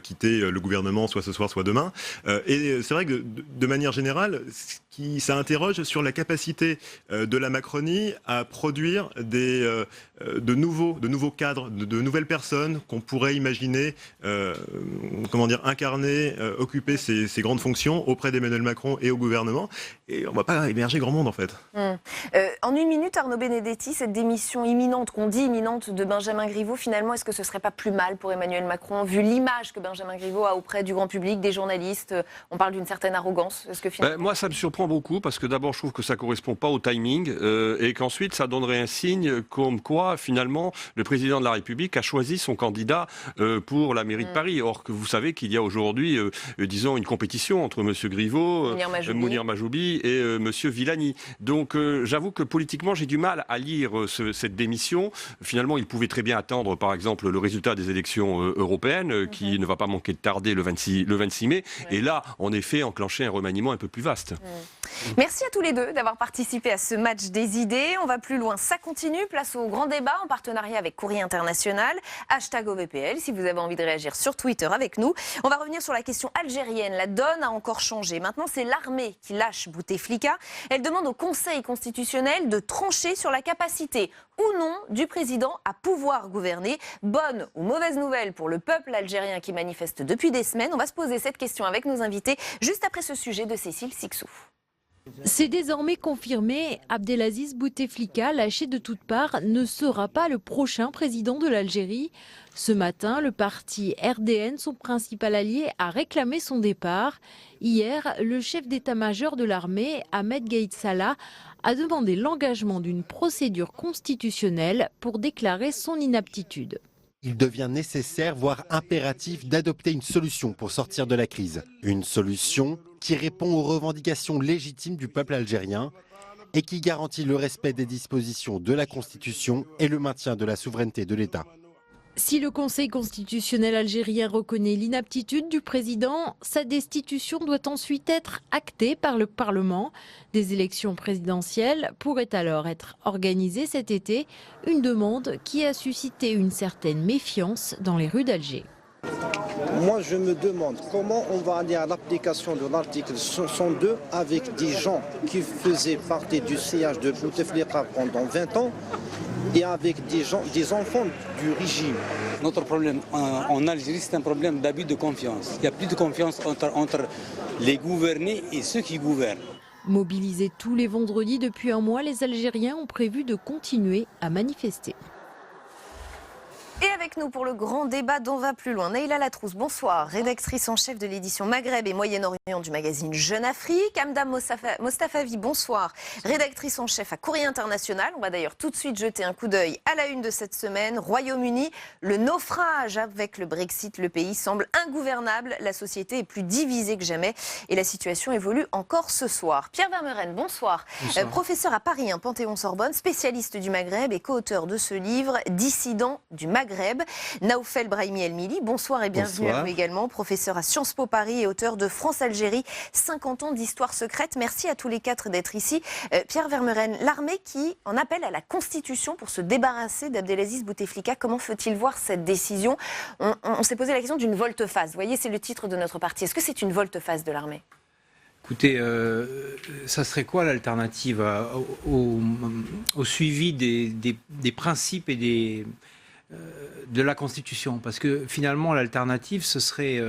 quitter le gouvernement soit ce soir, soit demain. Et c'est vrai que de manière générale, ça interroge sur la capacité de la Macronie à produire de nouveaux cadres, de nouvelles personnes qu'on pourrait imaginer incarner, occuper ces grandes fonctions auprès d'Emmanuel Macron et au gouvernement. Et on ne va pas émerger grand monde en fait. En 1 minute, Arnaud Benedetti, cette démission imminente, qu'on dit imminente, de Benjamin Griveaux, finalement, est-ce que ce ne serait pas plus mal pour Emmanuel Macron, vu l'image que Benjamin Griveaux a auprès du grand public, des journalistes? On parle d'une certaine arrogance. Est-ce que finalement... Moi, ça me surprend beaucoup parce que d'abord, je trouve que ça ne correspond pas au timing et qu'ensuite, ça donnerait un signe comme quoi, finalement, le président de la République a choisi son candidat pour la mairie de Paris. Or, que vous savez qu'il y a aujourd'hui, disons, une compétition entre M. Griveaux, Mounir Majoubi et M. Villani. Donc, j'avoue que politiquement, j'ai du mal à lire cette démission. Finalement, il pouvait très bien attendre, par exemple, le résultat des élections européennes, qui ne va pas manquer de tarder le 26 mai. Et là, en effet, enclencher un remaniement un peu plus vaste. Merci à tous les deux d'avoir participé à ce match des idées. On va plus loin, ça continue. Place au grand débat en partenariat avec Courrier International. #OVPL si vous avez envie de réagir sur Twitter avec nous. On va revenir sur la question algérienne. La donne a encore changé. Maintenant, c'est l'armée qui lâche Bouteflika. Elle demande au Conseil constitutionnel de trancher sur la capacité ou non du président à pouvoir gouverner. Bonne ou mauvaise nouvelle pour le peuple algérien qui manifeste depuis des semaines? On va se poser cette question avec nos invités juste après ce sujet de Cécile Sixou. C'est désormais confirmé, Abdelaziz Bouteflika, lâché de toutes parts, ne sera pas le prochain président de l'Algérie. Ce matin, le parti RDN, son principal allié, a réclamé son départ. Hier, le chef d'état-major de l'armée, Ahmed Gaïd Salah, a demandé l'engagement d'une procédure constitutionnelle pour déclarer son inaptitude. Il devient nécessaire, voire impératif, d'adopter une solution pour sortir de la crise. Une solution qui répond aux revendications légitimes du peuple algérien et qui garantit le respect des dispositions de la Constitution et le maintien de la souveraineté de l'État. Si le Conseil constitutionnel algérien reconnaît l'inaptitude du président, sa destitution doit ensuite être actée par le Parlement. Des élections présidentielles pourraient alors être organisées cet été, une demande qui a suscité une certaine méfiance dans les rues d'Alger. Moi, je me demande comment on va aller à l'application de l'article 62 avec des gens qui faisaient partie du sillage de Bouteflika pendant 20 ans et avec des enfants du régime. Notre problème en Algérie, c'est un problème d'abus de confiance. Il n'y a plus de confiance entre les gouvernés et ceux qui gouvernent. Mobilisés tous les vendredis depuis un mois, les Algériens ont prévu de continuer à manifester. Et avec nous pour le grand débat d'On va plus loin, Neila Latrousse, bonsoir, rédactrice en chef de l'édition Maghreb et Moyen-Orient du magazine Jeune Afrique. Hamda Mostafavi, bonsoir, rédactrice en chef à Courrier International. On va d'ailleurs tout de suite jeter un coup d'œil à la une de cette semaine. Royaume-Uni, le naufrage avec le Brexit. Le pays semble ingouvernable, la société est plus divisée que jamais et la situation évolue encore ce soir. Pierre Vermeuren, bonsoir, professeur à Paris, Panthéon-Sorbonne, spécialiste du Maghreb et co-auteur de ce livre, Dissident du Maghreb. Naoufel Brahimi El-Mili, bonsoir et bienvenue à vous également, professeur à Sciences Po Paris et auteur de France-Algérie, 50 ans d'histoire secrète. Merci à tous les 4 d'être ici. Pierre Vermeuren, l'armée qui en appelle à la Constitution pour se débarrasser d'Abdelaziz Bouteflika, comment faut-il voir cette décision? On s'est posé la question d'une volte-face. Vous voyez, c'est le titre de notre parti. Est-ce que c'est une volte-face de l'armée? Écoutez, ça serait quoi l'alternative au suivi des principes et de la Constitution? Parce que finalement, l'alternative, ce serait...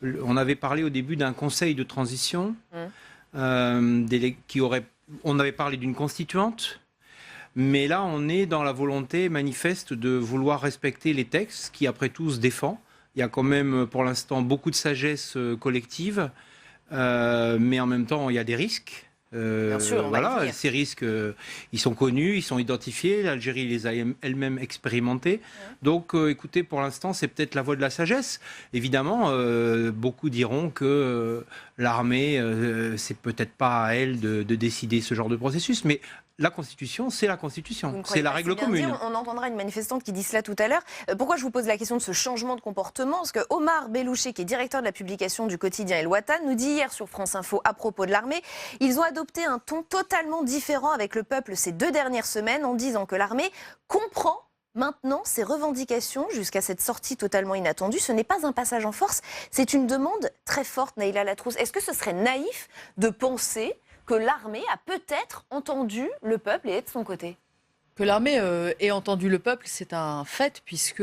on avait parlé au début d'un conseil de transition, on avait parlé d'une constituante, mais là, on est dans la volonté manifeste de vouloir respecter les textes qui, après tout, se défendent. Il y a quand même, pour l'instant, beaucoup de sagesse collective, mais en même temps, il y a des risques. Bien sûr, on va y voilà, venir. ces risques, ils sont connus, ils sont identifiés. L'Algérie les a elle-même expérimentés. Donc, écoutez, pour l'instant, c'est peut-être la voie de la sagesse. Évidemment, beaucoup diront que l'armée, c'est peut-être pas à elle de décider ce genre de processus, mais la Constitution, c'est la Constitution, c'est la règle commune. Dire, on entendra une manifestante qui dit cela tout à l'heure. Pourquoi je vous pose la question de ce changement de comportement? Parce que Omar Bellouché, qui est directeur de la publication du quotidien El Watan, nous dit hier sur France Info à propos de l'armée, ils ont adopté un ton totalement différent avec le peuple ces 2 dernières semaines en disant que l'armée comprend maintenant ses revendications jusqu'à cette sortie totalement inattendue. Ce n'est pas un passage en force, c'est une demande très forte, Naïla Latrousse. Est-ce que ce serait naïf de penser que l'armée a peut-être entendu le peuple et est de son côté? Que l'armée ait entendu le peuple, c'est un fait, puisque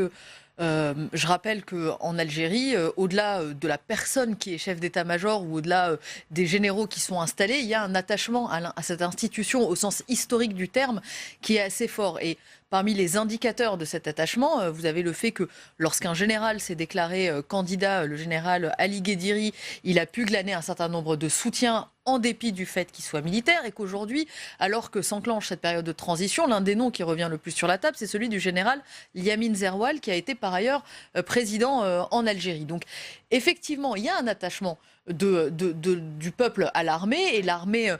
je rappelle qu'en Algérie, au-delà de la personne qui est chef d'état-major ou au-delà des généraux qui sont installés, il y a un attachement à cette institution au sens historique du terme qui est assez fort. Et parmi les indicateurs de cet attachement, vous avez le fait que lorsqu'un général s'est déclaré candidat, le général Ali Guédiri, il a pu glaner un certain nombre de soutiens en dépit du fait qu'il soit militaire, et qu'aujourd'hui, alors que s'enclenche cette période de transition, l'un des noms qui revient le plus sur la table, c'est celui du général Yamin Zerwal, qui a été par ailleurs président en Algérie. Donc effectivement, il y a un attachement du peuple à l'armée, et l'armée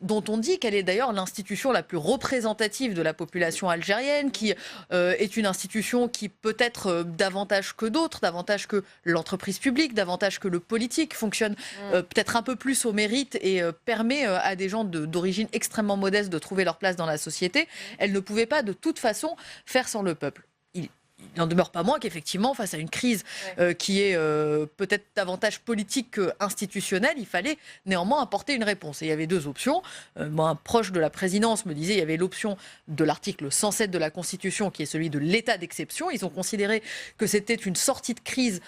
dont on dit qu'elle est d'ailleurs l'institution la plus représentative de la population algérienne, qui est une institution qui peut être davantage que d'autres, davantage que l'entreprise publique, davantage que le politique, fonctionne peut-être un peu plus au mérite et permet à des gens d'origine extrêmement modeste de trouver leur place dans la société. Elle ne pouvait pas de toute façon faire sans le peuple. Il n'en demeure pas moins qu'effectivement, face à une crise qui est peut-être davantage politique qu'institutionnelle, il fallait néanmoins apporter une réponse. Et il y avait 2 options. Moi, un proche de la présidence me disait qu'il y avait l'option de l'article 107 de la Constitution, qui est celui de l'état d'exception. Ils ont considéré que c'était une sortie de crise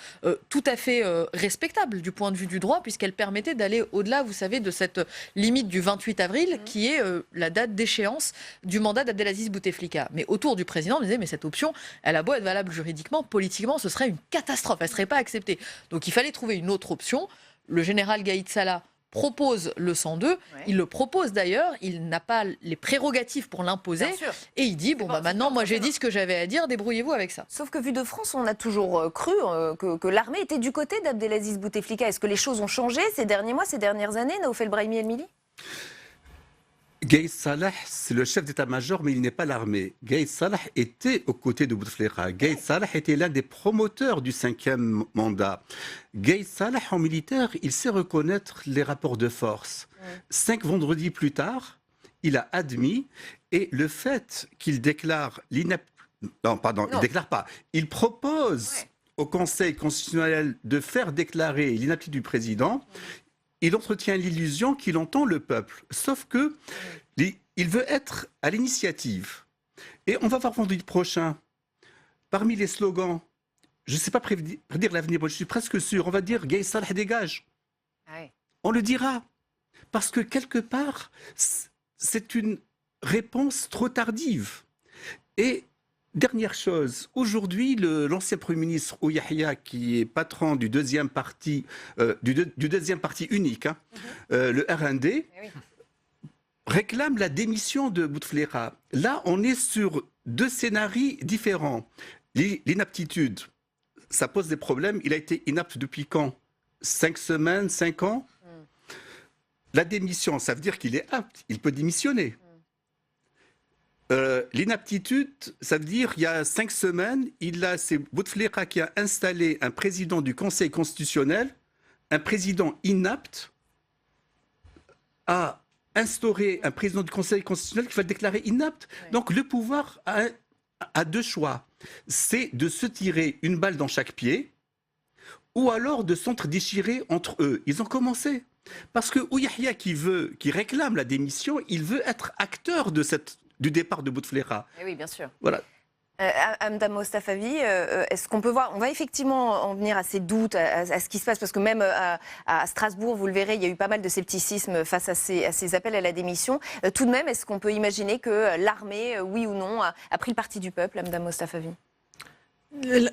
tout à fait respectable du point de vue du droit, puisqu'elle permettait d'aller au-delà, vous savez, de cette limite du 28 avril, qui est la date d'échéance du mandat d'Abdelaziz Bouteflika. Mais autour du président, on me disait, mais cette option, elle a beau être valable juridiquement, politiquement, ce serait une catastrophe, elle ne serait pas acceptée. Donc il fallait trouver une autre option. Le général Gaïd Salah propose le 102, il le propose d'ailleurs, il n'a pas les prérogatives pour l'imposer, et il dit, maintenant, moi j'ai dit ce que j'avais à dire, débrouillez-vous avec ça. Sauf que vu de France, on a toujours cru que l'armée était du côté d'Abdelaziz Bouteflika. Est-ce que les choses ont changé ces derniers mois, ces dernières années, Naoufel Brahimi El-Mili? Gaïd Salah, c'est le chef d'état-major, mais il n'est pas l'armée. Gaïd Salah était aux côtés de Bouteflika. Gaïd Salah était l'un des promoteurs du 5e mandat. Gaïd Salah, en militaire, il sait reconnaître les rapports de force. 5 vendredis plus tard, il a admis, et le fait qu'il déclare l'inaptitude... Non, pardon, il ne déclare pas. Il propose au Conseil constitutionnel de faire déclarer l'inaptitude du président. Il entretient l'illusion qu'il entend le peuple. Sauf que il veut être à l'initiative. Et on va voir vendredi prochain, parmi les slogans, je ne sais pas prédire l'avenir, moi je suis presque sûr, on va dire Gaïd Salah dégage. On le dira. Parce que quelque part, c'est une réponse trop tardive. Et dernière chose, aujourd'hui, l'ancien Premier ministre Ouyahia, qui est patron du deuxième parti, du deuxième parti unique, le RND, réclame la démission de Bouteflika. Là, on est sur 2 scénarios différents. L'inaptitude, ça pose des problèmes. Il a été inapte depuis quand? 5 semaines, 5 ans? La démission, ça veut dire qu'il est apte, il peut démissionner. L'inaptitude, ça veut dire qu'il y a 5 semaines, c'est Bouteflika qui a installé un président du Conseil constitutionnel, un président inapte, a instauré un président du Conseil constitutionnel qui va le déclarer inapte. Donc le pouvoir a 2 choix. C'est de se tirer une balle dans chaque pied, ou alors de s'entre-déchirer entre eux. Ils ont commencé. Parce que Ouyahia qui réclame la démission, il veut être acteur du départ de Bouteflika. Oui, bien sûr. Voilà. Hamda Mostafavi, est-ce qu'on peut voir, on va effectivement en venir à ces doutes, à ce qui se passe, parce que même à Strasbourg, vous le verrez, il y a eu pas mal de scepticisme face à ces appels à la démission. Tout de même, est-ce qu'on peut imaginer que l'armée, oui ou non, a pris le parti du peuple, Hamda Mostafavi?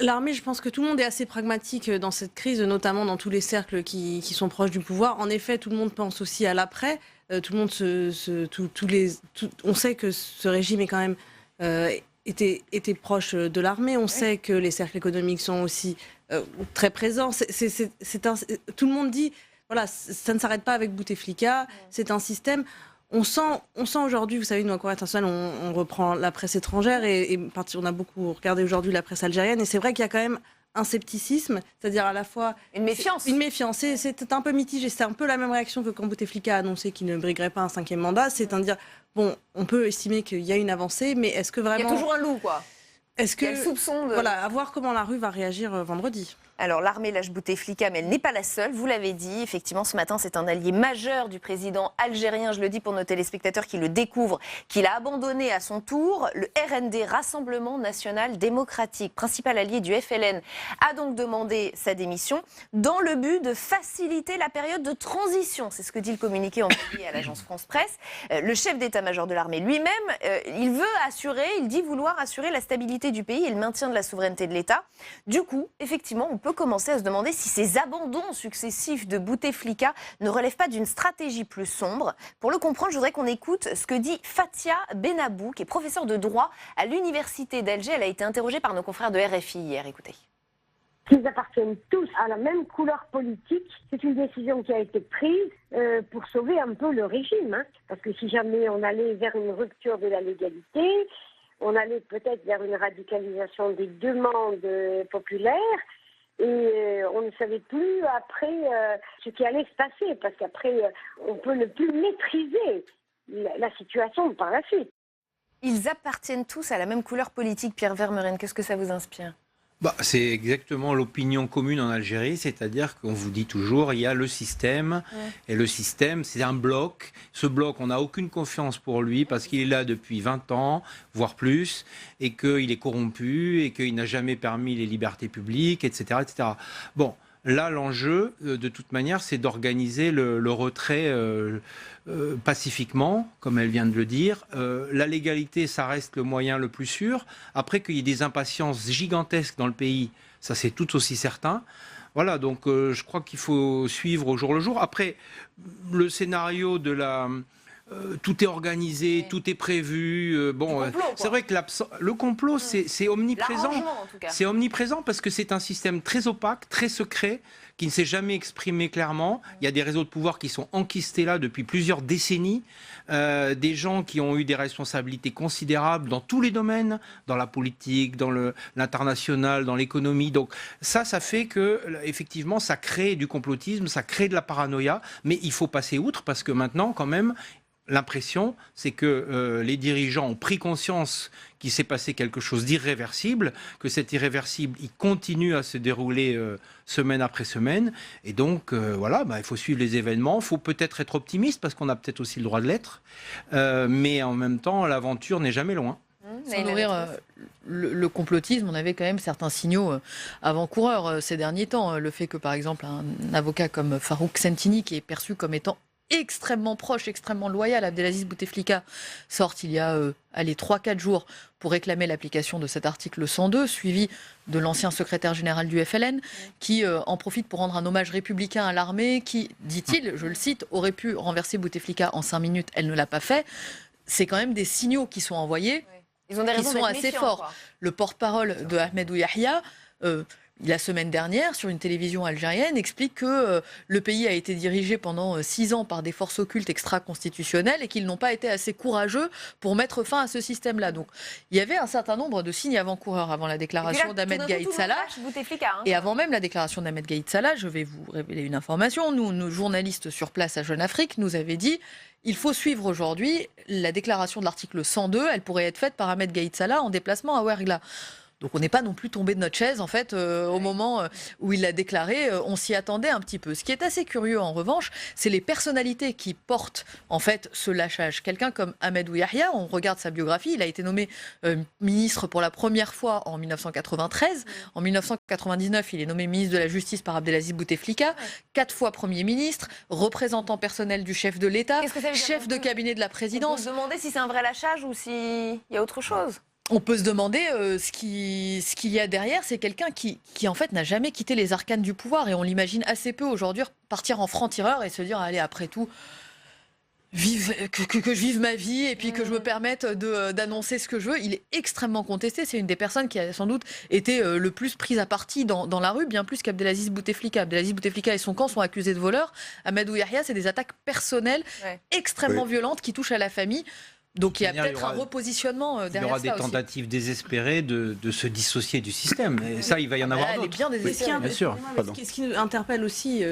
L'armée, je pense que tout le monde est assez pragmatique dans cette crise, notamment dans tous les cercles qui sont proches du pouvoir. En effet, tout le monde pense aussi à l'après. Tout le monde on sait que ce régime est quand même était proche de l'armée. On sait que les cercles économiques sont aussi très présents. Tout le monde dit, voilà, ça ne s'arrête pas avec Bouteflika. C'est un système. On sent aujourd'hui, vous savez, nous, à Courrier International, on reprend la presse étrangère et on a beaucoup regardé aujourd'hui la presse algérienne. Et c'est vrai qu'il y a quand même un scepticisme, c'est-à-dire à la fois... Une méfiance. Une méfiance. C'est un peu mitigé. C'est un peu la même réaction que quand Bouteflika a annoncé qu'il ne briguerait pas un 5e mandat. C'est-à-dire, bon, on peut estimer qu'il y a une avancée, mais est-ce que vraiment... Il y a toujours un loup, quoi. Est-ce que... Il y a le soupçon de... Voilà, à voir comment la rue va réagir vendredi. Alors l'armée lâche Bouteflika, mais elle n'est pas la seule, vous l'avez dit. Effectivement, ce matin, c'est un allié majeur du président algérien, je le dis pour nos téléspectateurs qui le découvrent, qu'il a abandonné à son tour. Le RND, Rassemblement National Démocratique, principal allié du FLN, a donc demandé sa démission dans le but de faciliter la période de transition. C'est ce que dit le communiqué envoyé à l'agence France Presse. Le chef d'état-major de l'armée lui-même, il dit vouloir assurer la stabilité du pays et le maintien de la souveraineté de l'État. Du coup, effectivement, on peut commencer à se demander si ces abandons successifs de Bouteflika ne relèvent pas d'une stratégie plus sombre. Pour le comprendre, je voudrais qu'on écoute ce que dit Fatia Benabou, qui est professeure de droit à l'université d'Alger. Elle a été interrogée par nos confrères de RFI hier. Écoutez. Qu'ils appartiennent tous à la même couleur politique, c'est une décision qui a été prise pour sauver un peu le régime. Hein. Parce que si jamais on allait vers une rupture de la légalité, on allait peut-être vers une radicalisation des demandes populaires. Et on ne savait plus après ce qui allait se passer, parce qu'après, on peut ne plus maîtriser la situation par la suite. Ils appartiennent tous à la même couleur politique, Pierre Vermeuren. Qu'est-ce que ça vous inspire ? C'est exactement l'opinion commune en Algérie, c'est-à-dire qu'on vous dit toujours, il y a le système, et le système, c'est un bloc. Ce bloc, on n'a aucune confiance pour lui parce qu'il est là depuis 20 ans, voire plus, et qu'il est corrompu, et qu'il n'a jamais permis les libertés publiques, etc. etc. Bon, là, l'enjeu, de toute manière, c'est d'organiser le retrait pacifiquement, comme elle vient de le dire. La légalité, ça reste le moyen le plus sûr. Après, qu'il y ait des impatiences gigantesques dans le pays, ça c'est tout aussi certain. Voilà, donc je crois qu'il faut suivre au jour le jour. Après, le scénario de la... tout est organisé, tout est prévu. C'est vrai que le complot, c'est omniprésent. C'est omniprésent parce que c'est un système très opaque, très secret, qui ne s'est jamais exprimé clairement. Il y a des réseaux de pouvoir qui sont enquistés là depuis plusieurs décennies. Des gens qui ont eu des responsabilités considérables dans tous les domaines, dans la politique, dans l'international, dans l'économie. Donc ça fait que, effectivement, ça crée du complotisme, ça crée de la paranoïa. Mais il faut passer outre parce que maintenant, quand même, l'impression, c'est que les dirigeants ont pris conscience qu'il s'est passé quelque chose d'irréversible, que cet irréversible, il continue à se dérouler semaine après semaine. Et donc, il faut suivre les événements. Il faut peut-être être optimiste, parce qu'on a peut-être aussi le droit de l'être. Mais en même temps, l'aventure n'est jamais loin. Sans nourrir le complotisme, on avait quand même certains signaux avant-coureurs ces derniers temps. Le fait que, par exemple, un avocat comme Farouk Sentini, qui est perçu comme étant extrêmement proche, extrêmement loyal à Abdelaziz Bouteflika, sorte il y a 3-4 jours pour réclamer l'application de cet article 102, suivi de l'ancien secrétaire général du FLN, qui en profite pour rendre un hommage républicain à l'armée, qui, dit-il, je le cite, aurait pu renverser Bouteflika en 5 minutes, elle ne l'a pas fait. C'est quand même des signaux qui sont envoyés, Ils ont des qui raisons sont d'être assez méfiants, forts. quoi. Le porte-parole de Ahmedou Yahya, la semaine dernière, sur une télévision algérienne, explique que le pays a été dirigé pendant 6 ans par des forces occultes extra-constitutionnelles et qu'ils n'ont pas été assez courageux pour mettre fin à ce système-là. Donc, il y avait un certain nombre de signes avant-coureurs avant la déclaration d'Ahmed Gaïd Salah. Et avant même la déclaration d'Ahmed Gaïd Salah, je vais vous révéler une information. Nous, nos journalistes sur place à Jeune Afrique, nous avaient dit il faut suivre aujourd'hui la déclaration de l'article 102. Elle pourrait être faite par Ahmed Gaïd Salah en déplacement à Ouargla. Donc on n'est pas non plus tombé de notre chaise, en fait, au moment où il l'a déclaré, on s'y attendait un petit peu. Ce qui est assez curieux, en revanche, c'est les personnalités qui portent, en fait, ce lâchage. Quelqu'un comme Ahmedou Yahya, on regarde sa biographie, il a été nommé ministre pour la première fois en 1993. En 1999, il est nommé ministre de la Justice par Abdelaziz Bouteflika. 4 fois Premier ministre, représentant personnel du chef de l'État, chef de cabinet de la présidence. On peut se demander si c'est un vrai lâchage ou s'il y a autre chose. On peut se demander ce qu'il y a derrière. C'est quelqu'un qui en fait n'a jamais quitté les arcanes du pouvoir et on l'imagine assez peu aujourd'hui partir en franc-tireur et se dire allez, après tout, que je vive ma vie et puis que je me permette d'annoncer ce que je veux. Il est extrêmement contesté. C'est une des personnes qui a sans doute été le plus prise à partie dans la rue, bien plus qu'Abdelaziz Bouteflika. Abdelaziz Bouteflika et son camp sont accusés de voleurs. Ahmadou Yahya, c'est des attaques personnelles extrêmement violentes qui touchent à la famille. Donc il y a peut-être un repositionnement derrière ça. Il y aura des aussi. tentatives désespérées de se dissocier du système. Et ça, il va y en avoir d'autres. Elle est bien désespérée. Bien sûr. Ce qui nous interpelle aussi,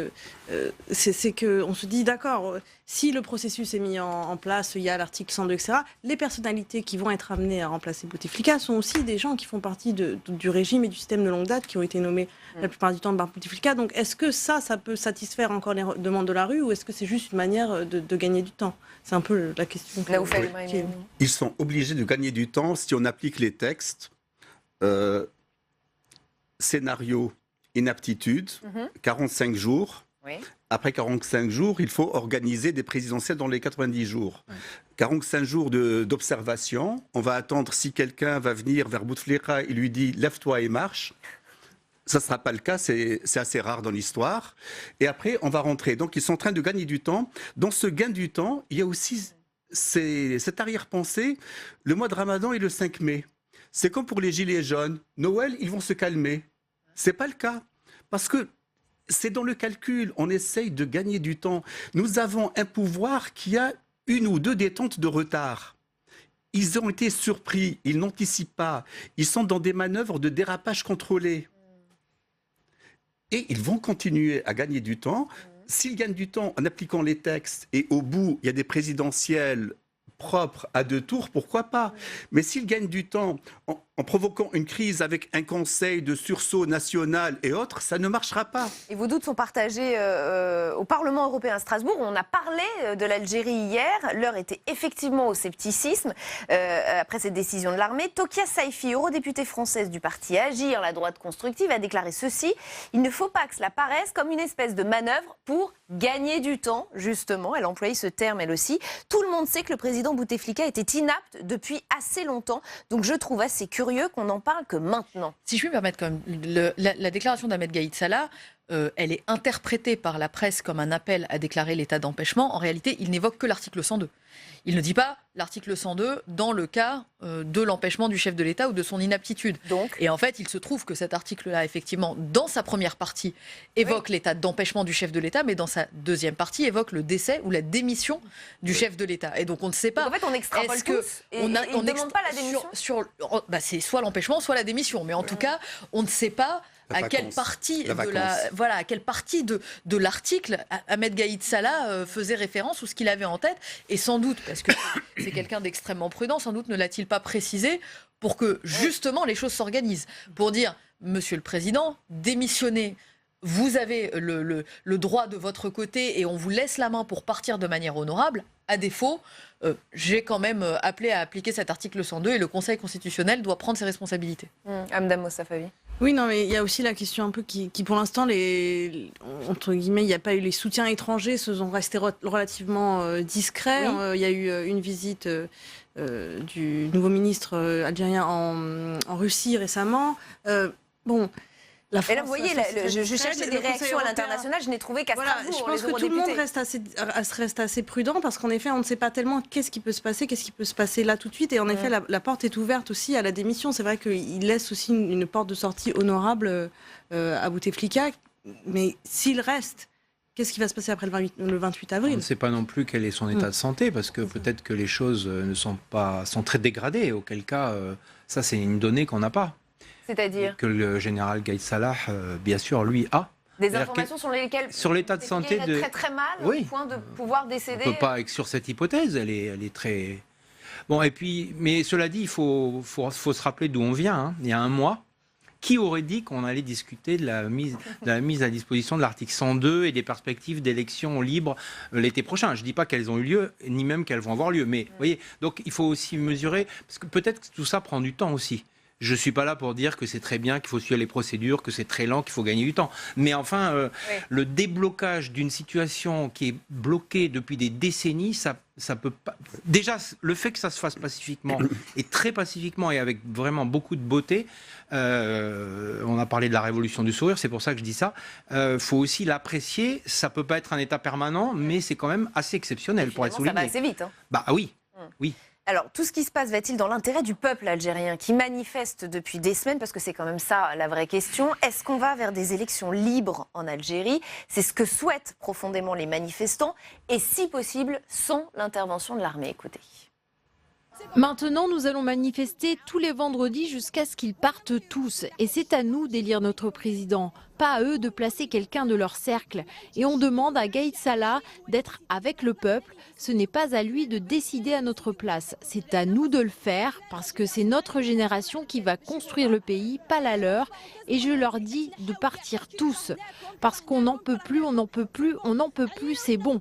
c'est qu'on se dit, d'accord, si le processus est mis en place, il y a l'article 102, etc., les personnalités qui vont être amenées à remplacer Bouteflika sont aussi des gens qui font partie du régime et du système de longue date, qui ont été nommés la plupart du temps par Bouteflika. Donc est-ce que ça peut satisfaire encore les demandes de la rue ou est-ce que c'est juste une manière de gagner du temps? C'est un peu la question. Ils sont obligés de gagner du temps si on applique les textes. Scénario, inaptitude, 45 jours. Oui. Après 45 jours, il faut organiser des présidentielles dans les 90 jours. 45 jours d'observation. On va attendre si quelqu'un va venir vers Bouteflika et lui dit « lève-toi et marche ». Ça ne sera pas le cas, c'est assez rare dans l'histoire. Et après, on va rentrer. Donc, ils sont en train de gagner du temps. Dans ce gain du temps, il y a aussi cette arrière-pensée. Le mois de Ramadan est le 5 mai. C'est comme pour les Gilets jaunes. Noël, ils vont se calmer. Ce n'est pas le cas. Parce que c'est dans le calcul. On essaye de gagner du temps. Nous avons un pouvoir qui a 1 ou 2 détentes de retard. Ils ont été surpris. Ils n'anticipent pas. Ils sont dans des manœuvres de dérapage contrôlé. Et ils vont continuer à gagner du temps. S'ils gagnent du temps en appliquant les textes et au bout, il y a des présidentielles propres à 2 tours, pourquoi pas? Mais s'ils gagnent du temps en provoquant une crise avec un conseil de sursaut national et autres, ça ne marchera pas. Et vos doutes sont partagés au Parlement européen à Strasbourg. On a parlé de l'Algérie hier. L'heure était effectivement au scepticisme après cette décision de l'armée. Tokia Saifi, eurodéputée française du parti Agir, la droite constructive, a déclaré ceci. Il ne faut pas que cela paraisse comme une espèce de manœuvre pour gagner du temps, justement. Elle a employé ce terme, elle aussi. Tout le monde sait que le président Bouteflika était inapte depuis assez longtemps. Donc je trouve assez curieux qu'on n'en parle que maintenant. Si je puis me permettre, quand même, la déclaration d'Ahmed Gaïd Salah, elle est interprétée par la presse comme un appel à déclarer l'état d'empêchement. En réalité, il n'évoque que l'article 102. Il ne dit pas l'article 102 dans le cas de l'empêchement du chef de l'État ou de son inaptitude. Et en fait, il se trouve que cet article-là, effectivement, dans sa première partie, évoque l'état d'empêchement du chef de l'État, mais dans sa deuxième partie, évoque le décès ou la démission du chef de l'État. Et donc, on ne sait pas. Donc, en fait, on extrapole tous et on ne demande pas la démission. C'est soit l'empêchement, soit la démission. Mais en tout cas, on ne sait pas à quelle partie de l'article Ahmed Gaïd Salah faisait référence ou ce qu'il avait en tête. Et sans doute, parce que c'est quelqu'un d'extrêmement prudent, sans doute ne l'a-t-il pas précisé pour que justement les choses s'organisent. Pour dire, Monsieur le Président, démissionnez. Vous avez le droit de votre côté et on vous laisse la main pour partir de manière honorable. À défaut, j'ai quand même appelé à appliquer cet article 102 et le Conseil constitutionnel doit prendre ses responsabilités. Amdam Mossafavi. Oui, non, mais il y a aussi la question un peu qui pour l'instant, entre guillemets, il n'y a pas eu les soutiens étrangers, se sont restés relativement discrets. Oui. Il y a eu une visite du nouveau ministre algérien en Russie récemment. La France, et là, vous voyez, je cherchais des réactions à l'international, je n'ai trouvé qu'à Strasbourg. Je pense que tout le monde reste assez prudent parce qu'en effet, on ne sait pas tellement qu'est-ce qui peut se passer là tout de suite. Et en effet, la porte est ouverte aussi à la démission. C'est vrai qu'il laisse aussi une porte de sortie honorable à Bouteflika. Mais s'il reste, qu'est-ce qui va se passer après le 28 avril? On ne sait pas non plus quel est son état de santé parce que peut-être que les choses sont très dégradées. Auquel cas, ça, c'est une donnée qu'on n'a pas. C'est-à-dire que le général Gaïd Salah, bien sûr, lui a. Des informations sur l'état de santé très très mal, au point de pouvoir décéder. On ne peut pas être sur cette hypothèse, elle est très... Bon, et puis, mais cela dit, il faut se rappeler d'où on vient. Hein. Il y a un mois, qui aurait dit qu'on allait discuter de la mise à disposition de l'article 102 et des perspectives d'élections libres l'été prochain? Je ne dis pas qu'elles ont eu lieu, ni même qu'elles vont avoir lieu. Mais vous voyez, donc il faut aussi mesurer, parce que peut-être que tout ça prend du temps aussi. Je ne suis pas là pour dire que c'est très bien, qu'il faut suivre les procédures, que c'est très lent, qu'il faut gagner du temps. Mais enfin, le déblocage d'une situation qui est bloquée depuis des décennies, ça peut pas... Déjà, le fait que ça se fasse pacifiquement, et très pacifiquement, et avec vraiment beaucoup de beauté, on a parlé de la révolution du sourire, c'est pour ça que je dis ça, faut aussi l'apprécier. Ça peut pas être un état permanent, mais c'est quand même assez exceptionnel pour être souligné. Ça va assez vite. Hein. Bah oui, oui. Alors, tout ce qui se passe va-t-il dans l'intérêt du peuple algérien qui manifeste depuis des semaines, parce que c'est quand même ça la vraie question. Est-ce qu'on va vers des élections libres en Algérie? C'est ce que souhaitent profondément les manifestants, et si possible, sans l'intervention de l'armée. Écoutez. Maintenant, nous allons manifester tous les vendredis jusqu'à ce qu'ils partent tous. Et c'est à nous d'élire notre président, pas à eux de placer quelqu'un de leur cercle. Et on demande à Gaïd Salah d'être avec le peuple. Ce n'est pas à lui de décider à notre place. C'est à nous de le faire parce que c'est notre génération qui va construire le pays, pas la leur. Et je leur dis de partir tous. Parce qu'on n'en peut plus, on n'en peut plus, on n'en peut plus, c'est bon.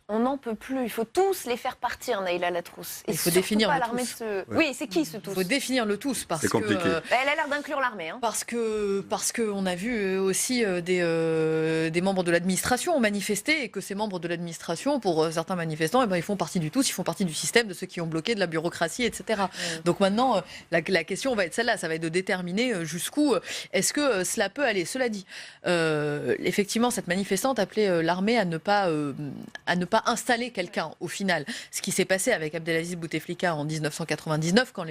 On n'en peut plus. Il faut tous les faire partir, Naïla Latrousse. Il faut définir le tous. Oui, c'est qui ce tous? Il faut définir le tous parce c'est compliqué. Elle a l'air d'inclure l'armée. Hein. Parce que on a vu aussi des membres de l'administration manifester et que ces membres de l'administration, pour certains manifestants, ils font partie du tous, ils font partie du système, de ceux qui ont bloqué, de la bureaucratie, etc. Donc maintenant, la question va être celle-là, ça va être de déterminer jusqu'où est-ce que cela peut aller. Cela dit, effectivement, cette manifestante appelait l'armée à ne pas installer quelqu'un au final. Ce qui s'est passé avec Abdelaziz Bouteflika en 1999 quand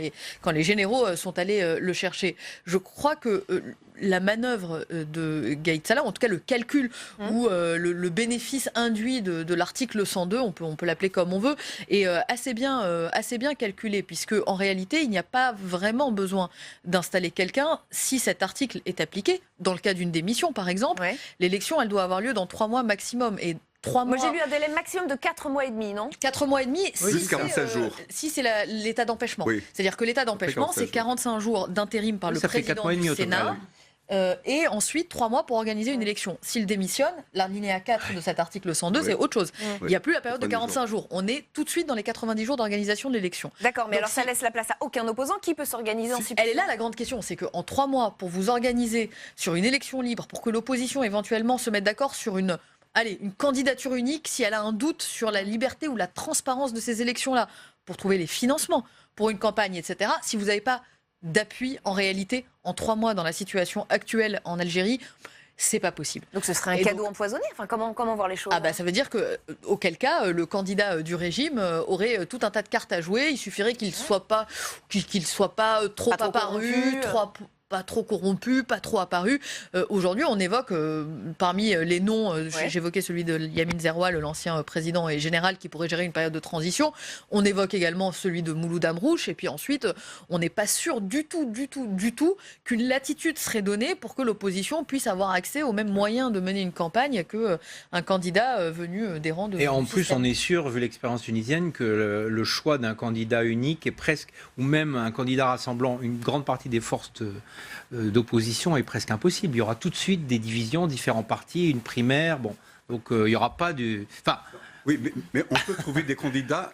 les généraux sont allés le chercher. Je crois que la manœuvre de Gaïd Salah, en tout cas le calcul ou le bénéfice induit de l'article 102, on peut l'appeler comme on veut, est assez bien calculé, puisque en réalité il n'y a pas vraiment besoin d'installer quelqu'un si cet article est appliqué. Dans le cas d'une démission par exemple, l'élection elle doit avoir lieu dans 3 mois maximum. Et 3 mois. Moi, j'ai lu un délai maximum de 4 mois et demi, non? 4 mois et demi, Plus 45 jours. Si c'est l'état d'empêchement. Oui. C'est-à-dire que l'état d'empêchement, c'est 45 jours d'intérim par le président du Sénat. Et ensuite 3 mois pour organiser une élection. S'il démissionne, l'alinéa 4 de cet article 102, c'est autre chose. Il n'y a plus la période de 45 jours. On est tout de suite dans les 90 jours d'organisation de l'élection. D'accord, mais donc, alors ça laisse la place à aucun opposant qui peut s'organiser en supplément. Elle est là la grande question, c'est qu'en 3 mois, pour vous organiser sur une élection libre, pour que l'opposition éventuellement se mette d'accord sur une candidature unique, si elle a un doute sur la liberté ou la transparence de ces élections-là, pour trouver les financements pour une campagne, etc., si vous n'avez pas d'appui en réalité en 3 mois dans la situation actuelle en Algérie, c'est pas possible. Donc ce serait un cadeau empoisonné. Enfin, comment voir les choses? Ça veut dire que, auquel cas, le candidat du régime aurait tout un tas de cartes à jouer. Il suffirait qu'il soit pas trop apparu, pas trop corrompu, pas trop apparu. Aujourd'hui, on évoque parmi les noms, j'évoquais celui de Yamin Zeroual, l'ancien président et général qui pourrait gérer une période de transition. On évoque également celui de Mouloud Amrouche. Et puis ensuite, on n'est pas sûr du tout qu'une latitude serait donnée pour que l'opposition puisse avoir accès aux mêmes moyens de mener une campagne qu'un candidat venu des rangs de... Et en plus, on est sûr, vu l'expérience tunisienne, que le choix d'un candidat unique est presque, ou même un candidat rassemblant une grande partie des forces d'opposition est presque impossible. Il y aura tout de suite des divisions, différents partis, une primaire. Bon, donc il n'y aura pas de... Oui, mais on peut trouver des candidats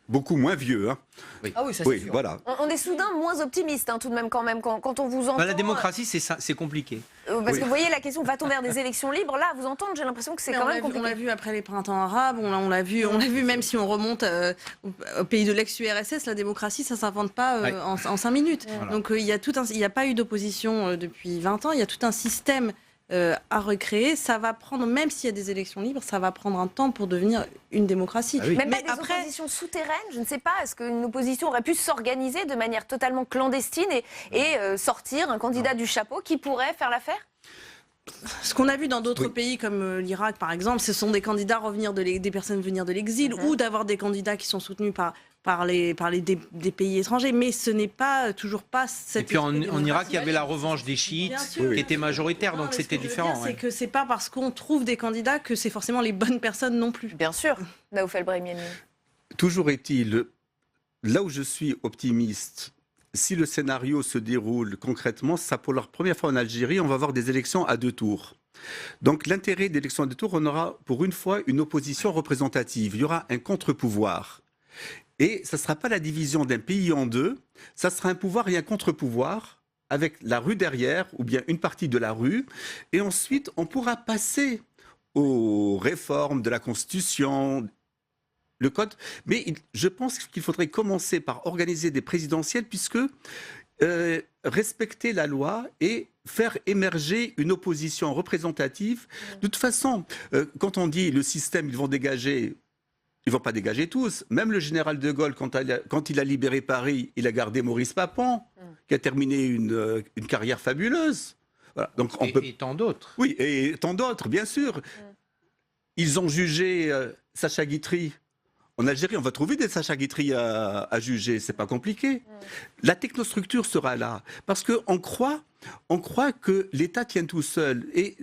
beaucoup moins vieux. Hein. Oui. Ah oui, ça c'est sûr. Voilà. On est soudain moins optimiste, tout de même, quand on vous entend... la démocratie, c'est compliqué. Parce que vous voyez, la question, va-t-on vers des élections libres? Là, vous entendre, j'ai l'impression que c'est quand même compliqué. On l'a vu après les printemps arabes, on l'a vu même si on remonte au pays de l'ex-URSS, la démocratie, ça ne s'invente pas en 5 minutes. Voilà. Donc il n'y a pas eu d'opposition depuis 20 ans, il y a tout un système à recréer. Ça va prendre, même s'il y a des élections libres, ça va prendre un temps pour devenir une démocratie. Ah oui. Même pas des oppositions souterraines, je ne sais pas, est-ce qu'une opposition aurait pu s'organiser de manière totalement clandestine et sortir un candidat du chapeau qui pourrait faire l'affaire? Ce qu'on a vu dans d'autres pays comme l'Irak par exemple, ce sont des candidats des personnes venir de l'exil ou d'avoir des candidats qui sont soutenus par des pays étrangers, mais ce n'est toujours pas cette... Et puis en Irak, il y avait la revanche des chiites qui était majoritaire, donc c'était différent. C'est que c'est pas parce qu'on trouve des candidats que c'est forcément les bonnes personnes non plus. Bien sûr. Naoufel Brahimiani. Toujours est-il, là où je suis optimiste, si le scénario se déroule concrètement, ça pour la première fois en Algérie, on va avoir des élections à 2 tours. Donc l'intérêt des élections à 2 tours, on aura pour une fois une opposition représentative. Il y aura un contre-pouvoir. Et ça ne sera pas la division d'un pays en deux, ça sera un pouvoir et un contre-pouvoir avec la rue derrière, ou bien une partie de la rue, et ensuite on pourra passer aux réformes de la Constitution, le code. Mais je pense qu'il faudrait commencer par organiser des présidentielles, puisque respecter la loi et faire émerger une opposition représentative. De toute façon, quand on dit le système, ils vont dégager... Ils ne vont pas dégager tous. Même le général de Gaulle, quand il a libéré Paris, il a gardé Maurice Papon, qui a terminé une carrière fabuleuse. Voilà. Donc et tant d'autres. Oui, et tant d'autres, bien sûr. Ils ont jugé Sacha Guitry. En Algérie, on va trouver des Sacha Guitry à juger, c'est pas compliqué. La technostructure sera là, parce qu'on croit que l'État tient tout seul. Et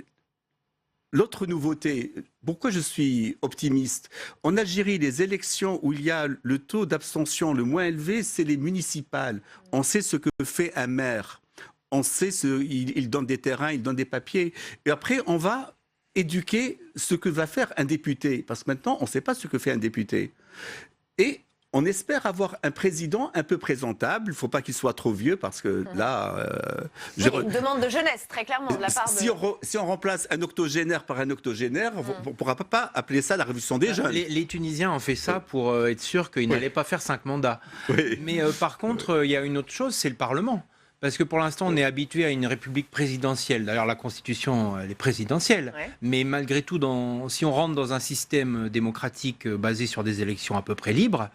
l'autre nouveauté, pourquoi je suis optimiste? En Algérie, les élections où il y a le taux d'abstention le moins élevé, c'est les municipales. On sait ce que fait un maire. On sait il donne des terrains, il donne des papiers. Et après, on va éduquer ce que va faire un député. Parce que maintenant, on ne sait pas ce que fait un député. Et on espère avoir un président un peu présentable. Il ne faut pas qu'il soit trop vieux, parce que là... Oui, une demande de jeunesse, très clairement, de la part de... Si on remplace un octogénaire par un octogénaire, on ne pourra pas appeler ça la révolution des jeunes. Les Tunisiens ont fait ça pour être sûr qu'ils n'allaient pas faire 5 mandats. Oui. Mais par contre, il y a une autre chose, c'est le Parlement. Parce que pour l'instant, on est habitué à une république présidentielle. D'ailleurs, la Constitution, elle est présidentielle. Ouais. Mais malgré tout, si on rentre dans un système démocratique basé sur des élections à peu près libres,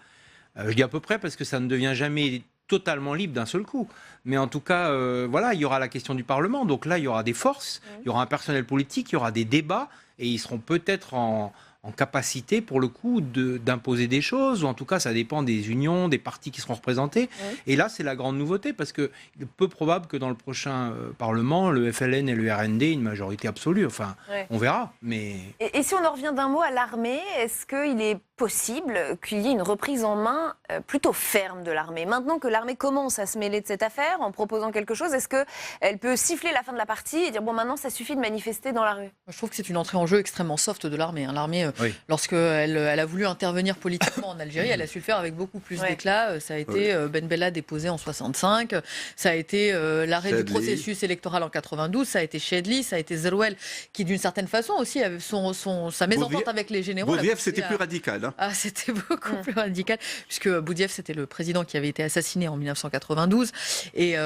je dis à peu près parce que ça ne devient jamais totalement libre d'un seul coup. Mais en tout cas, voilà, il y aura la question du Parlement. Donc là, il y aura des forces, il y aura un personnel politique, il y aura des débats, et ils seront peut-être en capacité, pour le coup, d'imposer des choses, ou en tout cas, ça dépend des unions, des partis qui seront représentés. Oui. Et là, c'est la grande nouveauté, parce qu'il est peu probable que dans le prochain Parlement, le FLN et le RND aient une majorité absolue. Enfin, on verra. Mais... Et si on en revient d'un mot à l'armée, est-ce qu'il est possible qu'il y ait une reprise en main plutôt ferme de l'armée? Maintenant que l'armée commence à se mêler de cette affaire, en proposant quelque chose, est-ce qu'elle peut siffler la fin de la partie et dire, bon, maintenant, ça suffit de manifester dans la rue? Je trouve que c'est une entrée en jeu extrêmement soft de l'armée. L'armée, lorsqu'elle a voulu intervenir politiquement en Algérie, elle a su le faire avec beaucoup plus d'éclat. Ça a été Ben Bella déposé en 65, ça a été l'arrêt du processus électoral en 92, ça a été Chedli, ça a été Zerouel, qui d'une certaine façon aussi avait sa mésentente avec les généraux. Boudiaf, c'était plus radical. Ah, c'était beaucoup plus radical, puisque Boudiaf, c'était le président qui avait été assassiné en 1992. Et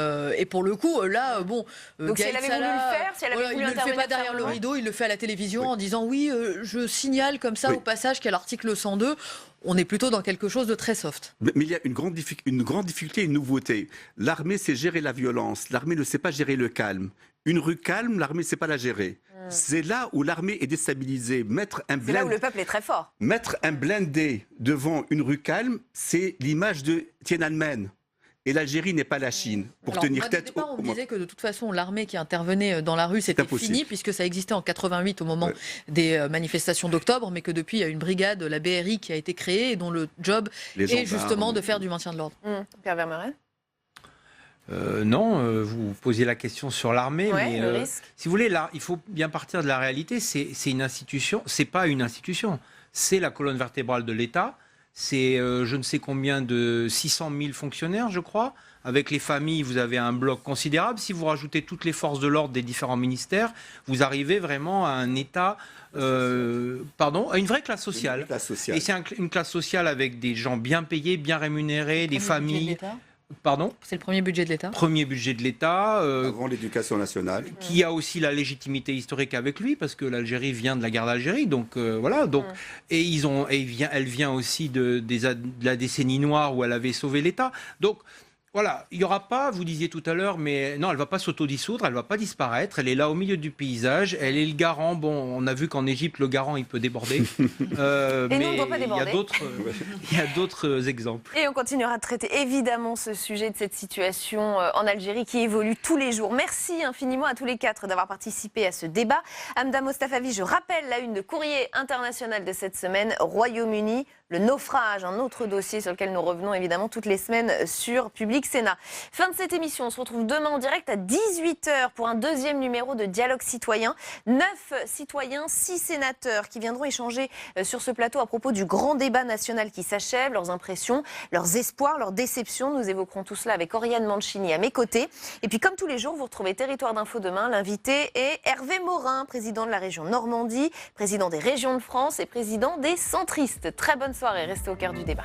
pour le coup, là, bon... Donc si elle avait voulu le faire, si elle avait voulu il ne le fait pas derrière le rideau, il le fait à la télévision en disant, oui, je signale comme ça au passage qu'il y a l'article 102. On est plutôt dans quelque chose de très soft. Mais il y a une grande difficulté, une nouveauté. L'armée sait gérer la violence. L'armée ne sait pas gérer le calme. Une rue calme, l'armée ne sait pas la gérer. C'est là où l'armée est déstabilisée. C'est là où le peuple est très fort. Mettre un blindé devant une rue calme, c'est l'image de Tiananmen. Et l'Algérie n'est pas la Chine pour tenir tête. Au départ, on me disait que de toute façon, l'armée qui intervenait dans la rue, c'était fini, puisque ça existait en 88 au moment des manifestations d'octobre, mais que depuis, il y a une brigade, la BRI, qui a été créée et dont le job est justement de faire du maintien de l'ordre. Pierre Vermeuren. Non, vous posiez la question sur l'armée, mais si vous voulez, là, il faut bien partir de la réalité. C'est une institution, c'est pas une institution, c'est la colonne vertébrale de l'État. C'est je ne sais combien de 600 000 fonctionnaires, je crois. Avec les familles, vous avez un bloc considérable. Si vous rajoutez toutes les forces de l'ordre des différents ministères, vous arrivez vraiment à un État, à une vraie classe sociale. Et c'est une classe sociale avec des gens bien payés, bien rémunérés, des familles. Pardon ? C'est le premier budget de l'État. Premier budget de l'État. Avant l'éducation nationale. Qui a aussi la légitimité historique avec lui, parce que l'Algérie vient de la guerre d'Algérie. Donc voilà. Donc, et elle vient aussi de la décennie noire où elle avait sauvé l'État. Donc voilà, il n'y aura pas, vous disiez tout à l'heure, mais non, elle ne va pas s'autodissoudre, elle ne va pas disparaître, elle est là au milieu du paysage, elle est le garant. Bon, on a vu qu'en Égypte, le garant, il peut déborder. Mais on ne doit pas déborder. Il y a d'autres exemples. Et on continuera de traiter évidemment ce sujet de cette situation en Algérie qui évolue tous les jours. Merci infiniment à tous les quatre d'avoir participé à ce débat. Hamda Mostafavi, je rappelle la une de Courrier International de cette semaine, Royaume-Uni, le naufrage, un autre dossier sur lequel nous revenons évidemment toutes les semaines sur Public Public Sénat. Fin de cette émission, on se retrouve demain en direct à 18h pour un deuxième numéro de Dialogue Citoyen. 9 citoyens, 6 sénateurs qui viendront échanger sur ce plateau à propos du grand débat national qui s'achève, leurs impressions, leurs espoirs, leurs déceptions. Nous évoquerons tout cela avec Oriane Mancini à mes côtés. Et puis comme tous les jours, vous retrouvez Territoire d'Info demain. L'invité est Hervé Morin, président de la région Normandie, président des régions de France et président des centristes. Très bonne soirée, restez au cœur du débat.